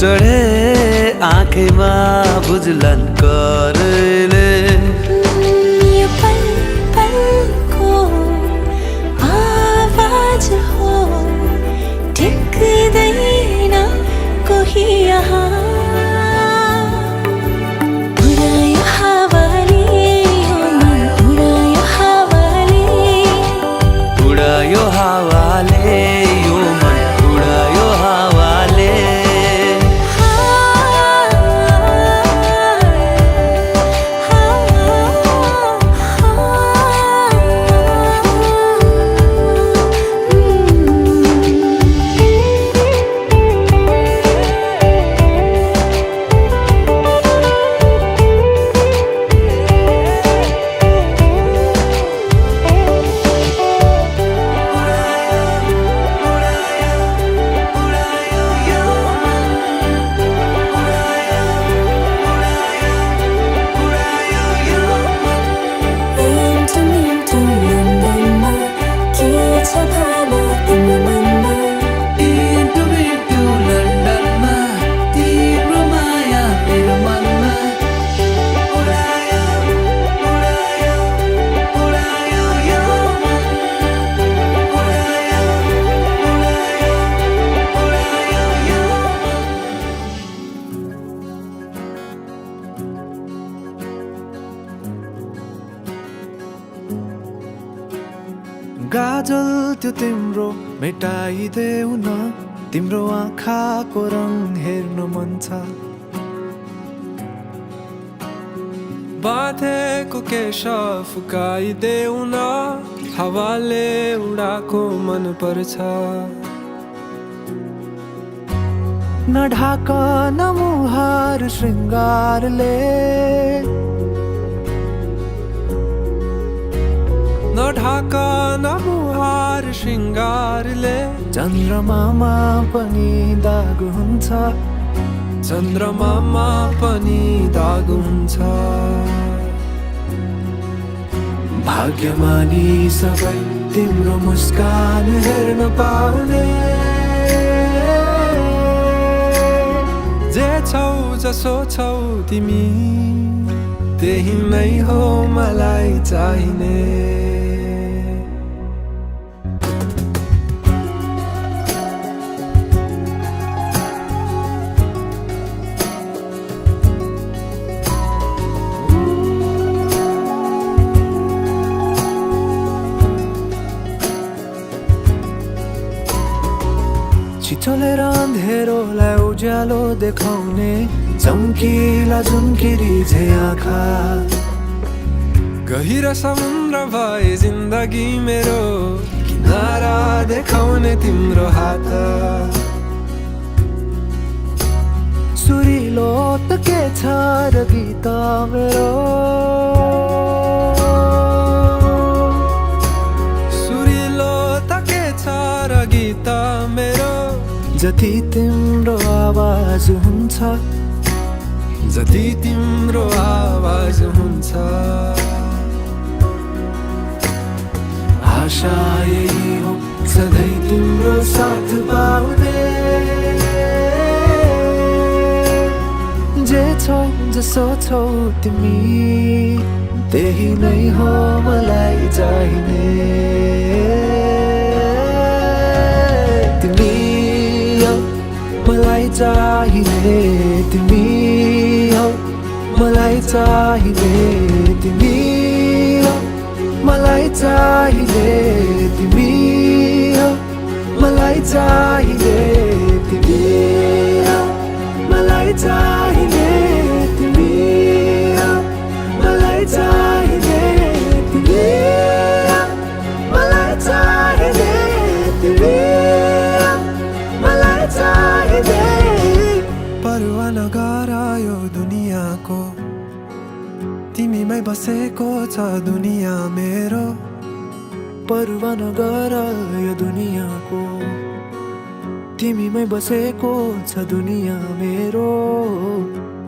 चढे आँखैमा बुझलन करले यो पल पलको आवाज हो टिक्दैन कोही यहाँ उडायो हावाले यो मन उडायो हावाले उडायो हावाले यो मन उडायो हावाले गाजल त्यो तिम्रो मेटाइदेऊ न तिम्रो आँखाको रङ हेर्नु मन छ बाँधेको केश फुकाइदेऊ न हावाले उडाको मन पर्छ नढाक न मुहार श्रृङ्गारले नढाक न मुहार श्रृङ्गारले चन्द्रमामा पनि दाग हुन्छ चन्द्रमामा पनि दाग हुन्छ भाग्यमानी सबै तिम्रो मुस्कान हेर्न पाउने जे छौ जसो छौ तिमी त्यही नै हो मलाई चाहिने चलेर अँधेरोलाई उज्यालो देखाउने चम्किला झुम्किरी झै आँखा गहिरो समुद्र भए जिन्दगी मेरो किनारा देखाउने तिम्रो हात सुरिलो त के छ र गीत मेरो सुरिलो त के छ र गीत मेरो जति तिम्रो आवाज हुन्छ जति तिम्रो आवाज हुन्छ आशा यही हो सधैँ तिम्रो साथ पाउने जे छौ जसो छौ तिमी त्यही नै हो मलाई चाहिने तिमी हो मलाई चाहिने तिमी हो मलाई चाहिने तिमी हो मलाई चाहिने तिमी हो मलाई चाहिने तिमी हो मलाई चाहिने तिमी हो मलाई चाहिने तिमी हो मलाई चाहिने तिमी हो मलाई चाहिने परवाह नगर यो दुनियाँको तिमीमै बसेको छ दुनियाँ मेरो परवाह नगर यो दुनियाँको तिमीमै बसेको छ दुनियाँ मेरो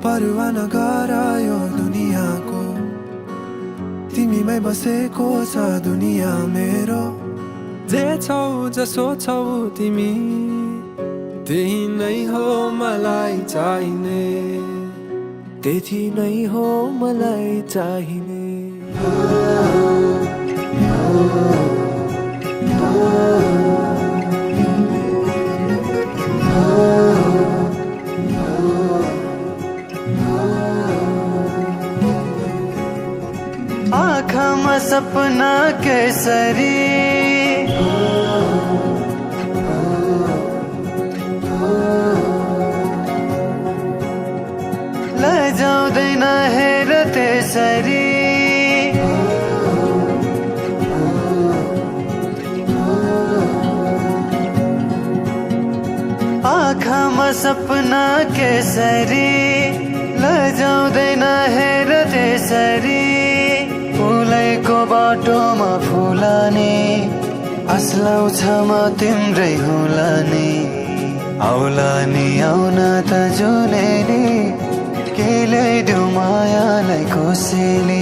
परवाह नगर यो दुनियाँको तिमीमै बसेको छ दुनियाँ मेरो जे छौ जसो छौ तिमी त्यही नै हो मलाई चाहिने त्यही नै हो मलाई चाहिने आँखामा सपना केसरी लजाउँदैन हेर त्यसरी आँखामा सपना केसरी लजाउँदैन हेर त्यसरी फुलैको बाटोमा फुलाने आslaउँछ म तिम्रै होला नि आउला नि आउन त जुनेली के ल्याइदेऊ मायालाई कोसेली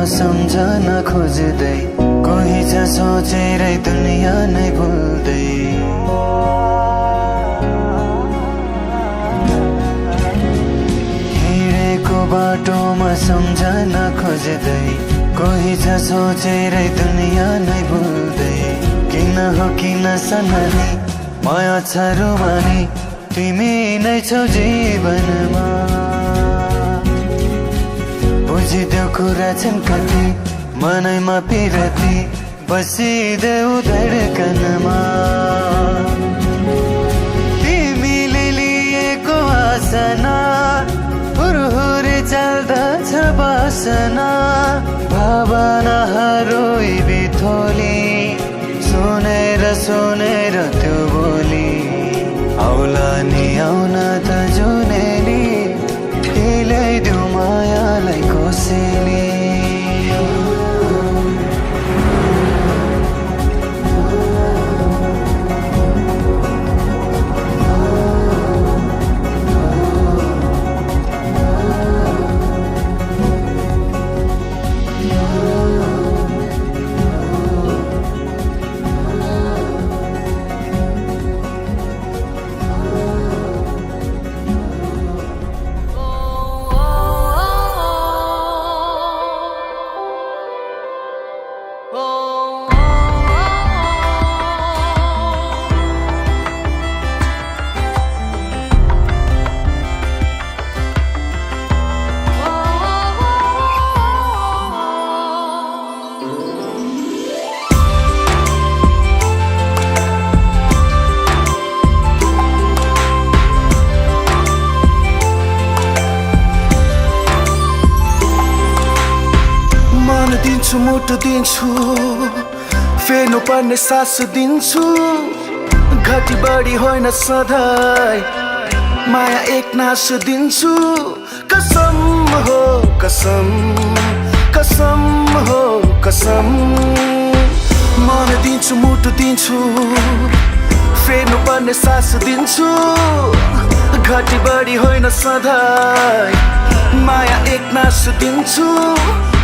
सम्झन खोज्दै कोही छ सोचेरै दुनियाँ नै भुल्दै हिँडेको बाटोमा सम्झन खोज्दै कोही छ सोचेरै दुनियाँ नै भुल्दै किन हो किन सननी माया छ रुमानी तिमी नै छौ जीवनमा बुझिदेऊ कुरा छन् कति मनैमा पिरती बसिदेऊ धडकनमा तिमीले लिएको आसना हुरहुरे चल्दछ बासना भावनाहरू बिथोली सुनेर सुनेर त्यो बोली आउला नि आउन त जुनेली के ल्याइदेऊ मायालाई कोसेली मन दिन्छु मुटु दिन्छु फेर्नु पर्ने सास दिन्छु घटी बढी होइन सधैँ माया एक नास दिन्छु कसम हो कसम कसम हो कसम मन दिन्छु मुटु दिन्छु फेर्नु पर्ने सास दिन्छु घटी बढी होइन सधैँ माया एक नास दिन्छु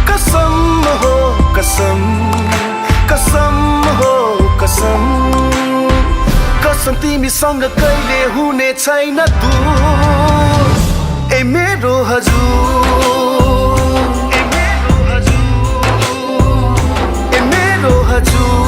कसम हो कसम कसम हो कसम कसम तिमीसँग कहिले हुने छैन दूर ए मेरो हजुर ए मेरो हजुर ए मेरो हजुर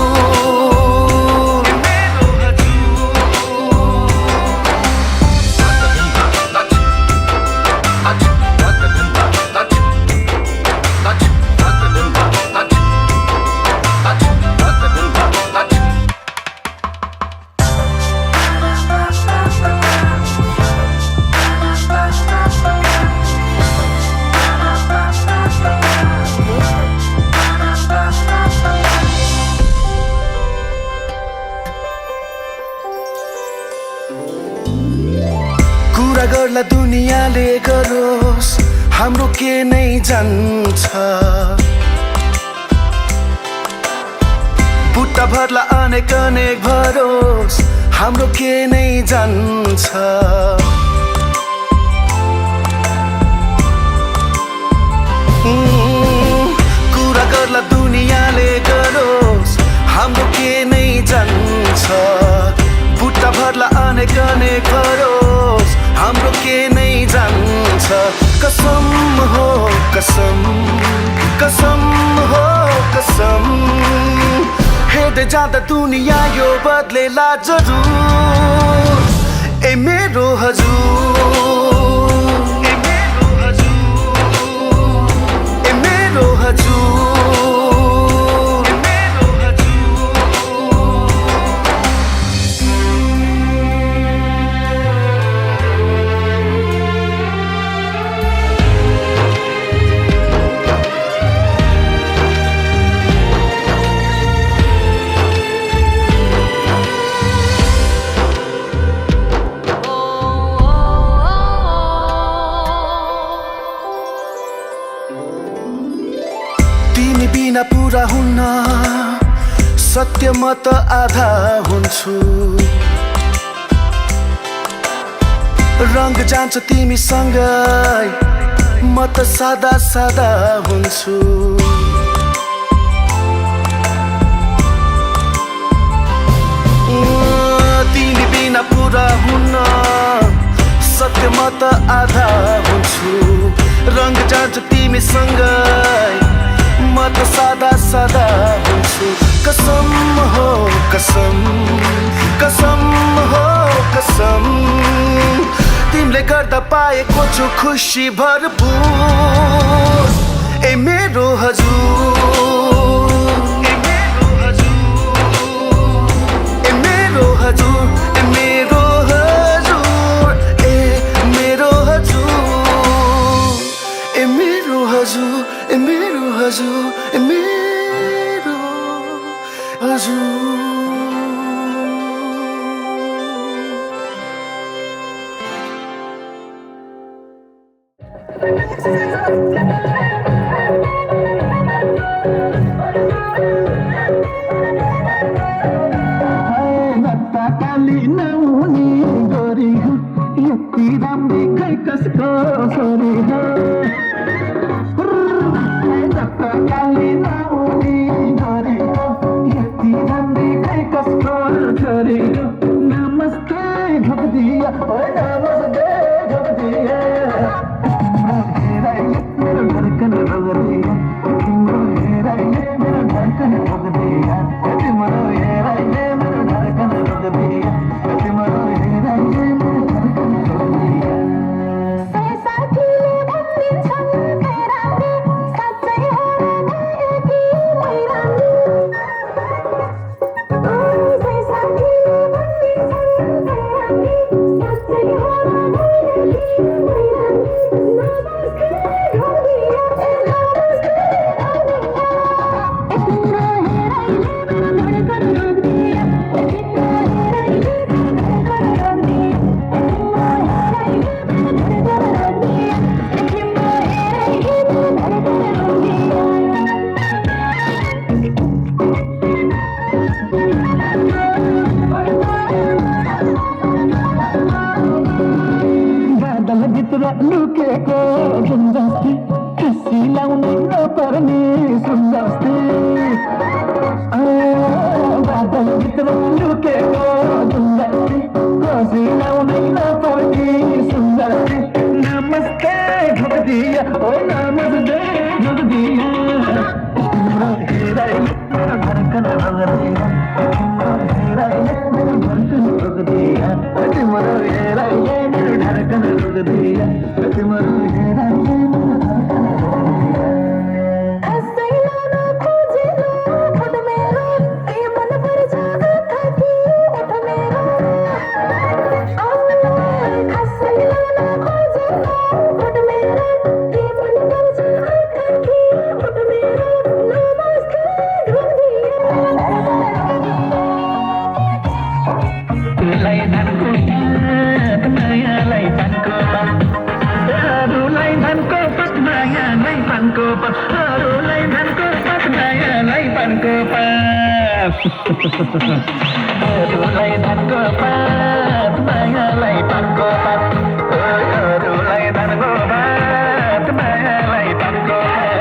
गर्ला दुनियाँले गरोस् हाम्रो के नै जान्छ बुट्टा भर्ला अनेक अनेक भरोस् हाम्रो के नै जान्छ कुरा गर्ला दुनियाँले गरोस् हाम्रो के नै जान्छ बुट्टा भर्ला अनेक अनेक भरोस् हाम्रो के नै जान्छ कसम हो कसम कसम हो कसम हेर्दै जाँदा दुनिया यो बदलेला जरुर ए मेरो हजुर ए मेरो हजुर ए मेरो हजुर बिना पूरा हुन्न सत्य म त आधा हुन्छु रंग जान्छ तिमीसँगै म त सादा सादा हुन्छु तिमी बिना पूरा हुन्न सत्य म त आधा हुन्छु रंग जान्छ तिमीसँगै म त सादा सादा हुन्छु कसम हो कसम कसम हो कसम तिमीले गर्दा पाएको छु खुसी भरपुर ए मेरो हजुर ए मेरो हजुर ए मेरो हजुर ए मेरो हजुर ए मेरो हजुर ए मेरो हजुर ए मेरो हजुर ए मेरो हजुर काली नहुने गरी यति राम्री खै कसको छोरी हो काली नहुने गरी यति राम्री खै कसको छोरी हो नमस्ते भक्तिया ओ नमस्ते भक्तिया मेरो धडकन बगदिया तिम्रो हेराइले मेरो धडकन बगदिया तिम्रो हेराइले मेरो धडकन बगदिया तिम्रो हेराइले मेरो धडकन बगदिया साथीले भनिन्छन् तेराले साँच्चै हो कि मैराले साथीले भनिन्छन् तेराले साँच्चै हो कि मैराले लुकेको जुन जस्तै खुसी ल्याउनै नपर्ने सुन जस्तै बादलभित्र लुकेको जुन जस्तै खुसी ल्याउनै नपर्ने सुन जस्तै नमस्ते ढोक्दिया ओ नमस्ते ढोक्दिया तिम्रो हृदयले मेरो धड्कन बग्दिया तिम्रो हृदयले मेरो धड्कन बग्दिया तिम्रो हृदयले मेरो धड्कन बग्दिया तिम्रो हृदयले मेरो धड्कन बग्दिया हँसैला नखोजेला फट मेरो के मन पर्छ आँखाकी उठ मेरो हँसैला नखोजेला फट मेरो के मन पर्छ आँखाकी उठ मेरो नमस्ते ढोक्दिया तुलाई धनको पात मायालाई धनको पात अरूलाई धनको पात मायालाई धनको पात अरूलाई धनको पात मायालाई धनको पात अरूलाई धनको पात मायालाई धनको पात अरूलाई धनको पात मायालाई धनको पात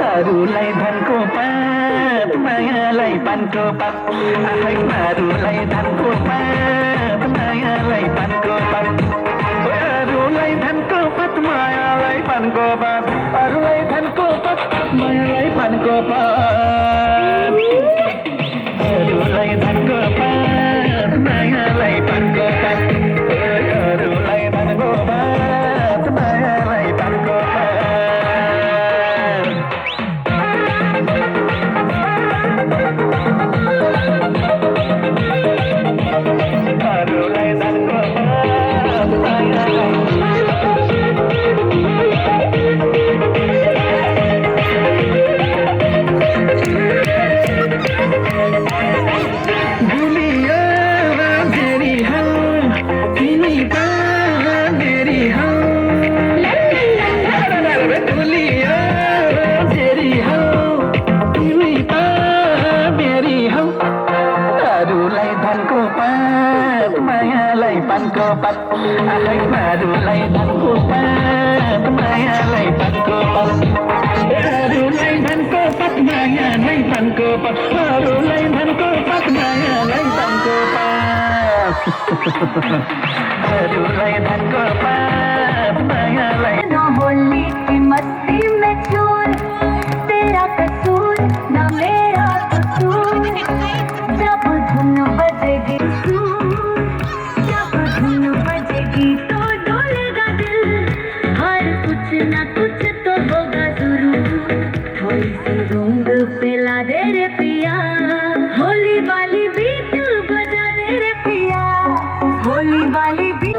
अरूलाई धनको पात मायालाई पानको पात आफै अरूलाई धनको पात मायालाई पानको पात अरूलाई धनको पात मायालाई पानको पात अरूलाई धनको पात मायालाई पानको पात अरूलाई धनको पात मायालाई पानको पात अरूलाई धनको पात मायालाई पानको पात अरूलाई धनको पात मायालाई भुलियो तेरी हौ तिमी पा मेरी हौ भुलियो तेरी हौ तिमी पा मेरी हौ अरूलाई धनको पात मायालाई पानको पात आफै अरूलाई धनको पात मायालाई पानको पात अरूलाई धनको पात मायालाई पानको पात अरूलाई धनको पात मायालाई पानको पात अरूलाई धनको पात मायालाई होली की मस्ती में चोर तेरा कसूर न मेरा कसूर जब धुन बजेगी जब धुन बजेगी तो डोलेगा दिल हर कुछ न कुछ तो होगा शुरू थोड़ी सी रंग फैला दे रे पिया होली वाली बीट बजा दे रे पिया होली वाली बीट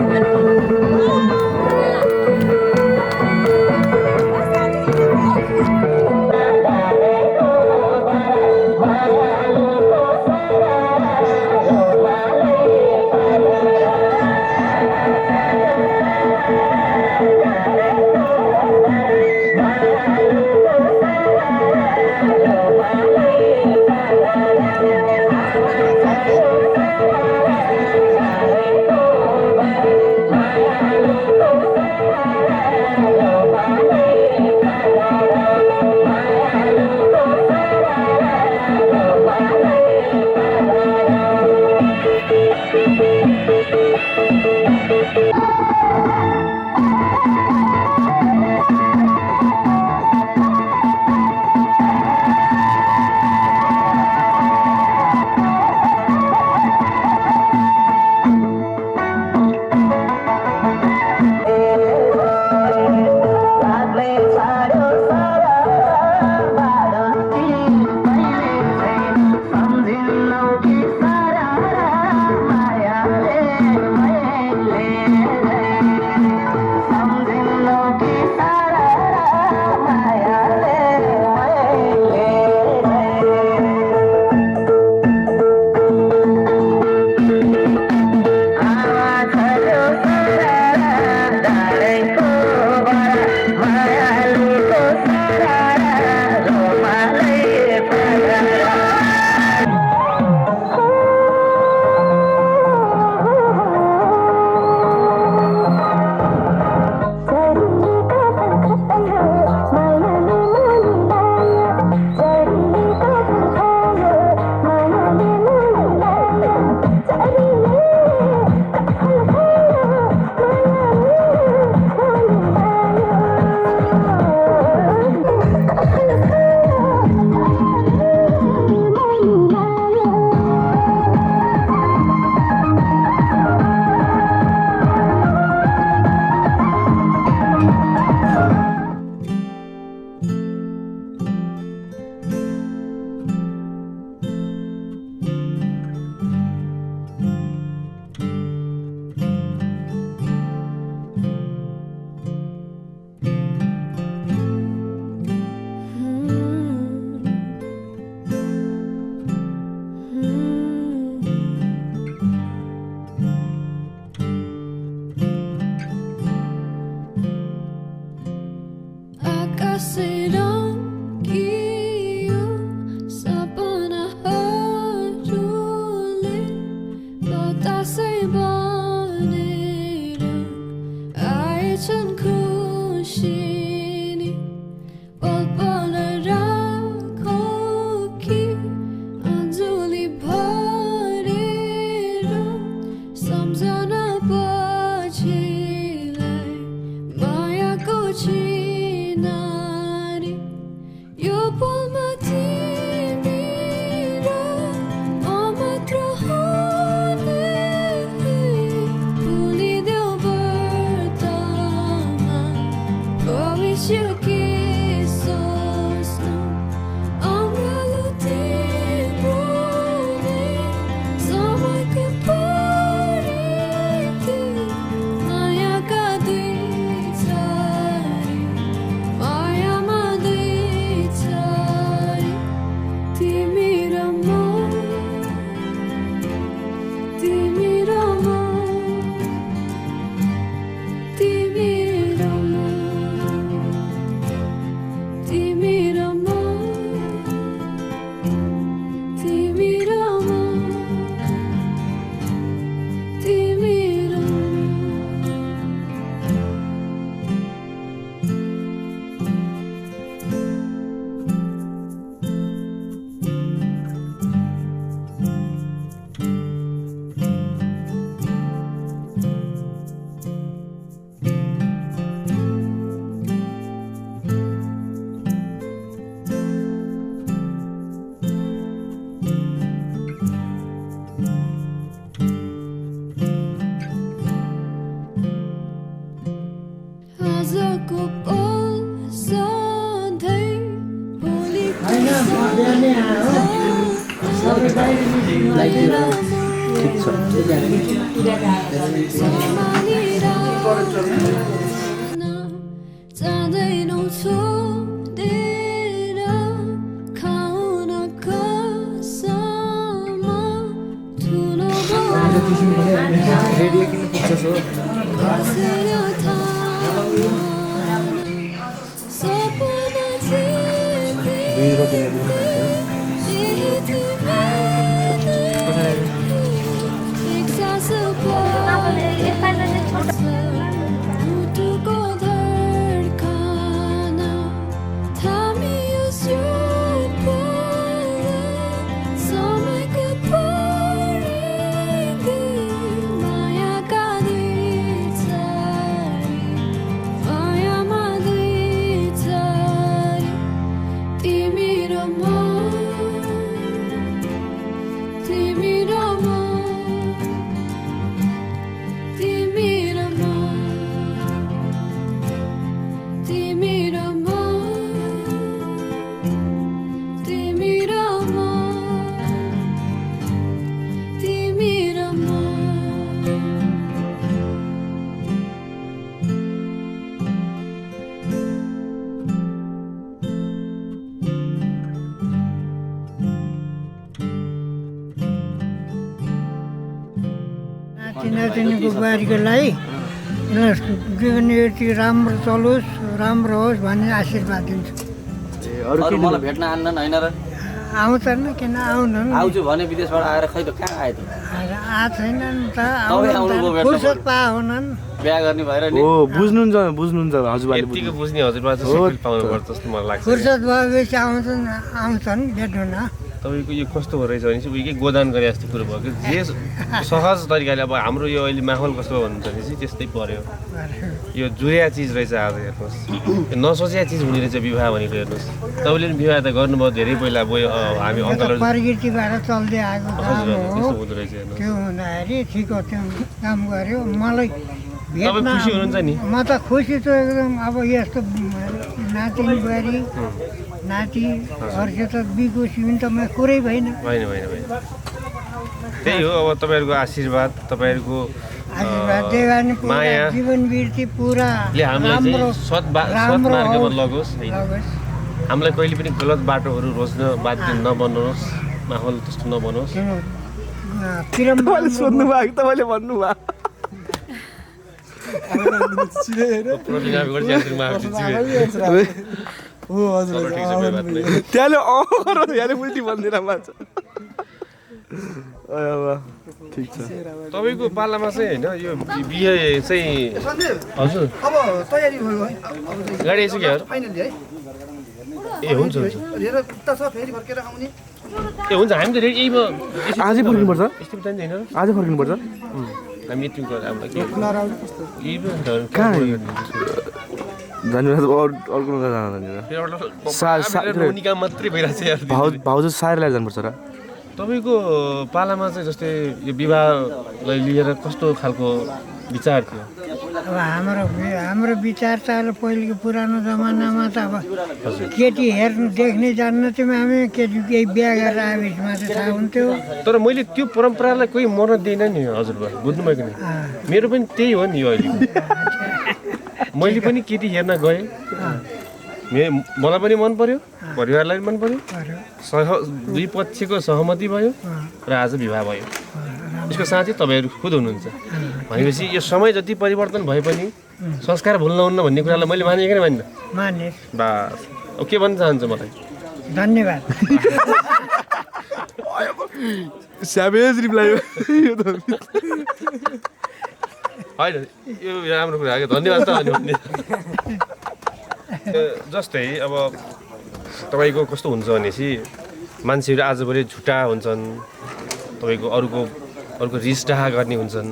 नाति नातिनीको बुहारीको लागि जीवन यति राम्रो चलोस् राम्रो होस् भन्ने आशीर्वाद दिन्छु। अरू मलाई भेट्न आन्नन् होइन र आउँछन् किन आउनन् आउँछु भने विदेशबाट आएर खै त कहाँ आयो त आएको छैनन् त तपाईँ आउनुभयो भेट्न फुर्सद पाए हुनन् बिहा गर्ने भएर नि हो बुझ्नुहुन्छ हजुरबाले यतिको बुझ्ने हजुरबा चाहिँ सबै पाउनुपर्छ जस्तो मलाई लाग्छ फुर्सद भएपछि आउँछन् भेट्नु न। तपाईँको यो कस्तो हो रहेछ भने चाहिँ उयो के गोदान गरे जस्तो कुरो भयो कि जे सहज तरिकाले अब हाम्रो यो अहिले माहौल कस्तो भन्नुहुन्छ भने चाहिँ त्यस्तै पर्यो। यो जुरिया चिज रहेछ आज हेर्नुहोस् यो नसोचिया चिज हुने रहेछ विवाह भनेको हेर्नुहोस्। तपाईँले पनि विवाह त गर्नुभयो धेरै पहिला भयो हामी अङ्कलहरू प्रकृतिबाट चल्दै आएको काम हो त्यस्तो हुँदो रहेछ हेर्नुहोस्। त्यो हुँदाखेरि ठिक हो त्यो काम गर्यो मलाई तपाईँ खुसी हुनुहुन्छ नि? म त खुसी छु एकदम। अब यस्तो नातिनी बुहारी नातिहरू त बिको सिमिन त म कुरै भएन। त्यही हो अब तपाईँहरूको आशीर्वाद तपाईँहरूको माया जीवन वृत्ति पुरा हामीलाई सत्मार्गमा लगोस् होइन हामीलाई कहिले पनि गलत बाटोहरू रोज्न बाध्य नबनाउनुहोस् माहौल त्यस्तो नबनोस्। सोध्नु भएको तपाईँले भन्नुभयो त्यहाँले उल्टी भन्दिन मान्छ। ठिक छ तपाईँको पालामा चाहिँ होइन यो बिहे चाहिँ हजुर अब तयारी भयो है गाडी आइसक्यो फाइनली है ए हुन्छ फेरि फर्केर आउने ए हुन्छ हामी त रेडी यही आजै फर्किनुपर्छ यस्तो चाहिँदैन आज फर्किनुपर्छ हामी यति कहाँ अर्को मात्रै भइरहेको छ भाउजू साएर ल्याएर जानुपर्छ र तपाईँको पालामा चाहिँ जस्तै यो विवाहलाई लिएर कस्तो खालको विचार थियो? अब हाम्रो विचार त अहिले पहिलेको पुरानो जमानामा त अब केटी हेर्नु देख्ने जान्न थियौँ हामी केटी केही बिहा गरेर आएपछि चाहिँ थाहा हुन्थ्यो। तर मैले त्यो परम्परालाई कोही मर्न दिएन नि हजुरबा बुझ्नुभयो कि मेरो पनि त्यही हो नि यो अहिले मैले पनि केटी हेर्न गएँ मलाई पनि मन पर्यो परिवारलाई पनि मन पर्यो दुई पक्षको सहमति भयो र आज विवाह भयो। यसको साथै तपाईँहरू खुद हुनुहुन्छ भनेपछि यो समय जति परिवर्तन भए पनि संस्कार भुल्नुहुन्न भन्ने कुरालाई मैले माने कि मान्दिनँ माने बस अब के भन्न चाहन्छु मलाई धन्यवाद स्याभेज रिप्लाई होइन यो राम्रो कुरा हो धन्यवाद त भन्ने जस्तै अब तपाईँको कस्तो हुन्छ भनेपछि मान्छेहरू आजभोलि झुटा हुन्छन् तपाईँको अरूको रिस डाहा गर्ने हुन्छन्।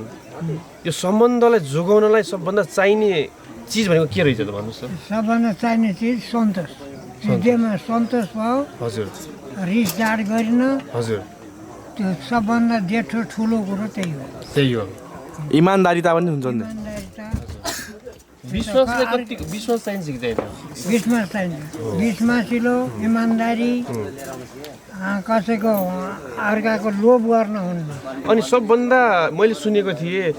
यो सम्बन्धलाई जोगाउनलाई सबभन्दा चाहिने चिज भनेको के रहेछ त भन्नुहोस् त? सबभन्दा चाहिने चिज सन्तोष हृदयमा सन्तोष भयो हजुर रिस डाँड गरिन हजुर त्यो सबभन्दा जेठो ठुलो कुरो त्यही हो इमान्दारिता पनि हुन्छ नि विश्वासलाई कति विश्वास चाहिन्छ कि चाहिँदैन? विश्वास चाहिन्छ विश्वासिलो इमान्दारी कसैको अर्काको लोभ गर्न हुन्न। अनि सबभन्दा मैले सुनेको थिएँ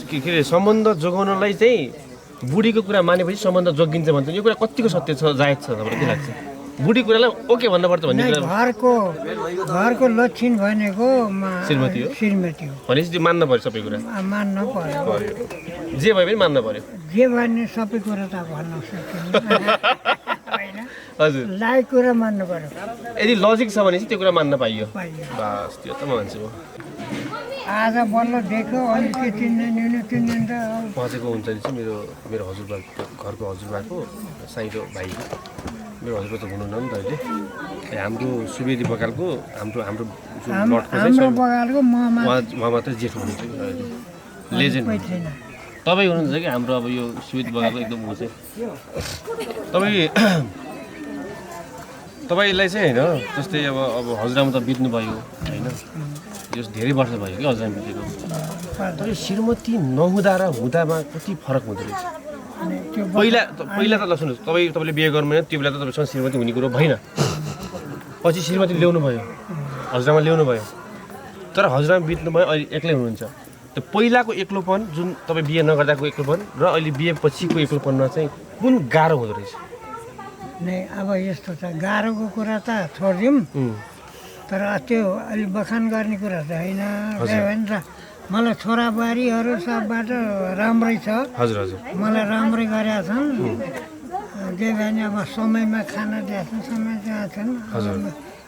के अरे सम्बन्ध जोगाउनलाई चाहिँ बुढीको कुरा मानेपछि सम्बन्ध जोगिन्छ भन्छ यो कुरा कतिको सत्य छ जायज छ तपाईँलाई के लाग्छ? बुढी कुरालाई ओके भन्नुपर्छ भन्ने घरको लक्षण भनेको श्रीमती हो भनेपछि त्यो मान्न पर्यो सबै कुरा मान्न पर्यो जे भए पनि मान्न पर्यो जे भने सबै कुरा त भन्न सक्दैन हजुर लायक कुरा मान्नु पर्यो यदि लजिक छ भने चाहिँ त्यो कुरा मान्न पाइयो बस त्यो त म मान्छु आज बल्ल देख्यो अनि के चिन्दैन त बसेको हुन्छ नि चाहिँ मेरो हजुरबा घरको हजुरबाको साइडो भाइ मेरो हजुरबा त हुनुहुन्न नि त अहिले हाम्रो सुवेदी बगालको हाम्रो बगालको उहाँ मात्रै जेठो हुनुहुन्छ लेजेन्ड तपाईँ हुनुहुन्छ कि हाम्रो अब यो सुवेदी बगालको एकदम हो चाहिँ तपाईँलाई चाहिँ होइन जस्तै अब हजुरआमा त बित्नुभयो होइन यो धेरै वर्ष भयो कि हजुरआमा बितेको तर श्रीमती नहुँदा र हुँदामा कति फरक हुँदो रहेछ? पहिला त ल सुन्नुहोस् तपाईँले बिहे गर्नु भने त्यो बेला त तपाईँसँग श्रीमती हुने कुरो भएन पछि श्रीमती ल्याउनु भयो हजुरआमा ल्याउनु भयो तर हजुरआमा बित्नु भयो अहिले एक्लै हुनुहुन्छ त्यो पहिलाको एक्लोपन जुन तपाईँ बिहे नगर्दाको एक्लोपन र अहिले बिहे पछिको एक्लोपनमा चाहिँ कुन गाह्रो हुँदो रहेछ? अब यस्तो छ गाह्रोको कुरा त छोडिदिउँ तर त्यो अलि बखान गर्ने कुरा त होइन मलाई छोराबुहारीहरू सबबाट राम्रै छ। हजुर हजुर मलाई राम्रै गरेका छन्। जे भने अब समयमा खाना दिएछन्, समय दिएछन्।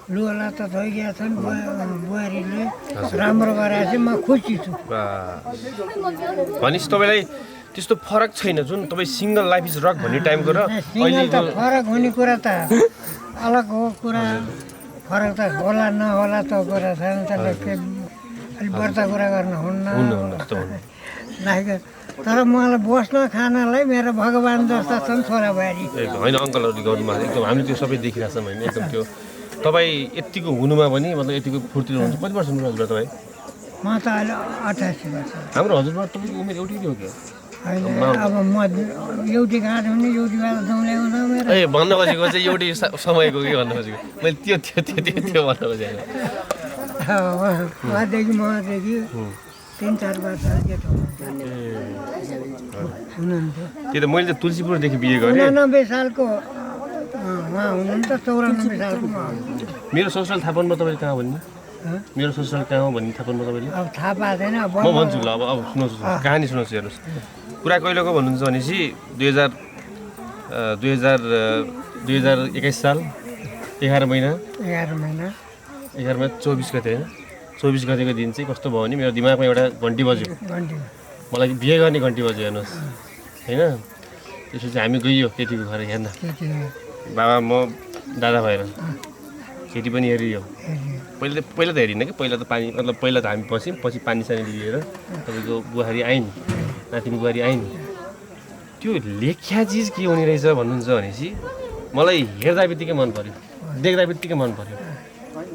लुगा त धोइदिएका छन् बुहारीले, राम्रो गरेर चाहिँ म खुसी छु। भनेपछि तपाईँलाई त्यस्तो फरक छैन जुन तपाईँ सिङ्गल लाइफ इज रक भन्ने टाइमको र सिङ्गल त फरक हुने कुरा त अलग हो कुरा, फरक त होला नहोला त कुरा छैन। त्यसले के अलिक बढ्ता कुरा गर्न हुन्न। तर मलाई बस्न खानालाई मेरो भगवान् जस्ता छन् छोराबुहारी। होइन अङ्कलहरू गर्नुमा एकदम हामीले त्यो सबै देखिरहेको छौँ होइन। एकदम त्यो तपाईँ यतिको हुनुमा पनि मतलब यतिको फुर्तिलो हुन्छ। कति वर्ष हुनु हजुर तपाईँ? म त अहिले 88 वर्ष। हाम्रो हजुरबा तपाईँको उमेर एउटै हो क्या? होइन अब म एउटी घाट हुने एउटी बेला दौल्याउँदा मेरो ए भन्न खोजेको चाहिँ एउटै समयको के भन्न खोजेको मैले त्यो भन्न खोजेको। उहाँदेखि मदेखि 3-4 वर्ष हुनुहुन्थ्यो। त्यो त मैले त तुलसीपुरदेखि बिहे गरेँ। 89 सालको उहाँ हुनुहुन्छ, 94 सालको मेरो ससुराल थाहा पाउनुभयो तपाईँले कहाँ भन्ने? मेरो ससुराल कहाँ हो भन्ने थाहा पाउनुभयो तपाईँले? अब थाहा पाएको छैन। म भन्छु ल अब सुन्नुहोस् कहानी सुन्नुहोस् हेर्नुहोस्। कुरा कहिलेको भन्नुहुन्छ भनेपछि 2021 साल 11 महिना 24 गते होइन 24 गतेको दिन चाहिँ कस्तो भयो भने मेरो दिमागमा एउटा घन्टी बज्यो। मलाई बिहे गर्ने घन्टी बज्यो हेर्नुहोस् होइन। त्यसपछि हामी गइयो केटीको घर हेर्न। बाबा म दादा भएर केटी पनि हेरियो। पहिला त हेरिनँ कि पहिला त पानी मतलब पहिला त हामी बस्यौँ, पछि पानी सानी लिएर तपाईँको बुहारी आइन्, नातिनी बुहारी आइन्। त्यो लेख्या चिज के हुने रहेछ भन्नुहुन्छ भनेपछि मलाई हेर्दा बित्तिकै मन पऱ्यो, देख्दा बित्तिकै मन पऱ्यो।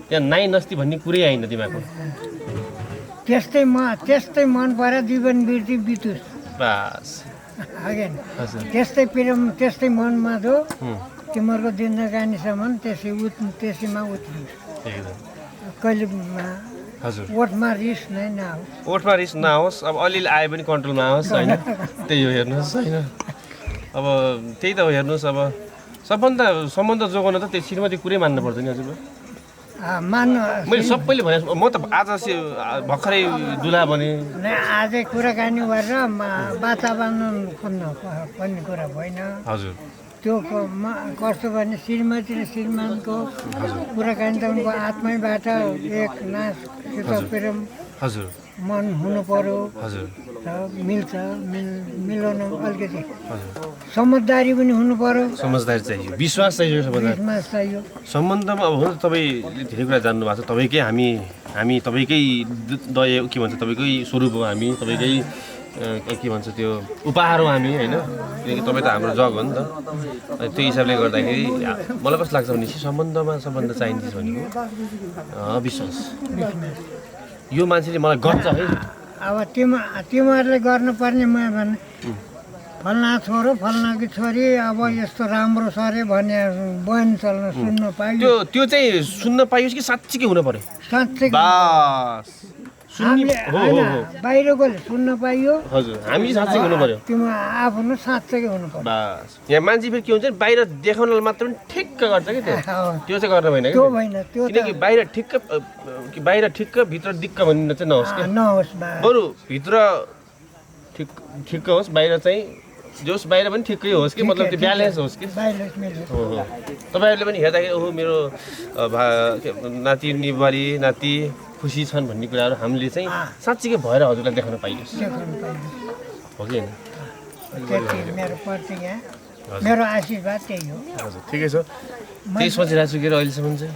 त्यहाँ नाइ नस्ती भन्ने कुरै आएन दिमागमा। त्यस्तै मन पऱ्यो जीवन बिर्ती बितुस् बास। त्यस्तै प्रेम त्यस्तै मनमा दो तिमीहरूको जिन्दगानीसम्म त्यसैमा उत्रियोस्। कहिले हजुर ओठमा रिस नै नहोस्। ओठमा रिस नहोस्। अब अलिअलि आए पनि कन्ट्रोलमा आओस् होइन। त्यही हो हेर्नुहोस् होइन। अब त्यही त हो हेर्नुहोस्। अब सम्बन्ध जोगाउन त त्यो श्रीमती कुरै मान्नु पर्छ नि हजुर। मान्नु मैले सबैले भने म त आज भर्खरै दुला बने आजै कुराकानी गरेर वातावरण खोज्नु भन्ने कुरा होइन। हजुर त्यो कस्तो भने श्रीमती र श्रीमानको कुराकानी त उनको आत्मैबाट एक नाससित प्रेम हजुर मन हुनु पर्यो। हजुर मिल्छ मिलाउन अलिकति समझदारी पनि हुनु पर्यो। समझदारी चाहियो, विश्वास चाहियो। सम्बन्धमा अब हो तपाईँले धेरै कुरा जान्नु भएको छ। तपाईँकै हामी तपाईँकै दया के भन्छ तपाईँकै स्वरूप हो हामी, तपाईँकै के भन्छ त्यो उपहार हो हामी होइन। किनकि तपाईँ त हाम्रो जग हो नि त। त्यो हिसाबले गर्दाखेरि मलाई कस्तो लाग्छ भनेपछि सम्बन्ध चाहिने चिज भनेको विश्वास। यो मान्छेले मलाई गर्छ है। अब तिमीहरूले गर्नुपर्ने म भने फल्ना छोरो फल्नाकी छोरी अब यस्तो राम्रो छ अरे भन्ने बयान चल्न सुन्न पाइयो। त्यो चाहिँ सुन्न पाइयोस् कि साँच्चीकै हुनु पर्यो? साँच्चै बास। बाहिरकोले सुन्न पाइयो। हजुर हामी साँच्चै हुनु पर्यो। तिम्रो आफ्नो साँच्चै हुनु पर्यो। बास। यहाँ मान्छे फेरि के हुन्छ बाहिर देखाउनलाई मात्र पनि ठिक्क गर्छ कि त्यो चाहिँ गर्न भएन। त्यो होइन त्यो किनकि बाहिर ठिक्क भित्र दिक्क भन्ने चाहिँ नहोस् कि बरु भित्र ठिक्क होस्, बाहिर चाहिँ जोस् बाहिर पनि ठिक्कै होस् कि मतलब त्यो ब्यालेन्स होस् कि। तपाईँहरूले पनि हेर्दाखेरि ओहो मेरो नाति बुहारी नाति खुसी छन् भन्ने कुराहरू हामीले चाहिँ साँच्चीकै भएर हजुरलाई देखाउन पाइयोस् हो कि होइन? मेरो प्रतिज्ञा मेरो आशीर्वाद त्यही हो। हजुर ठिकै छ। त्यही सोचिरहेको छु कि अहिलेसम्म चाहिँ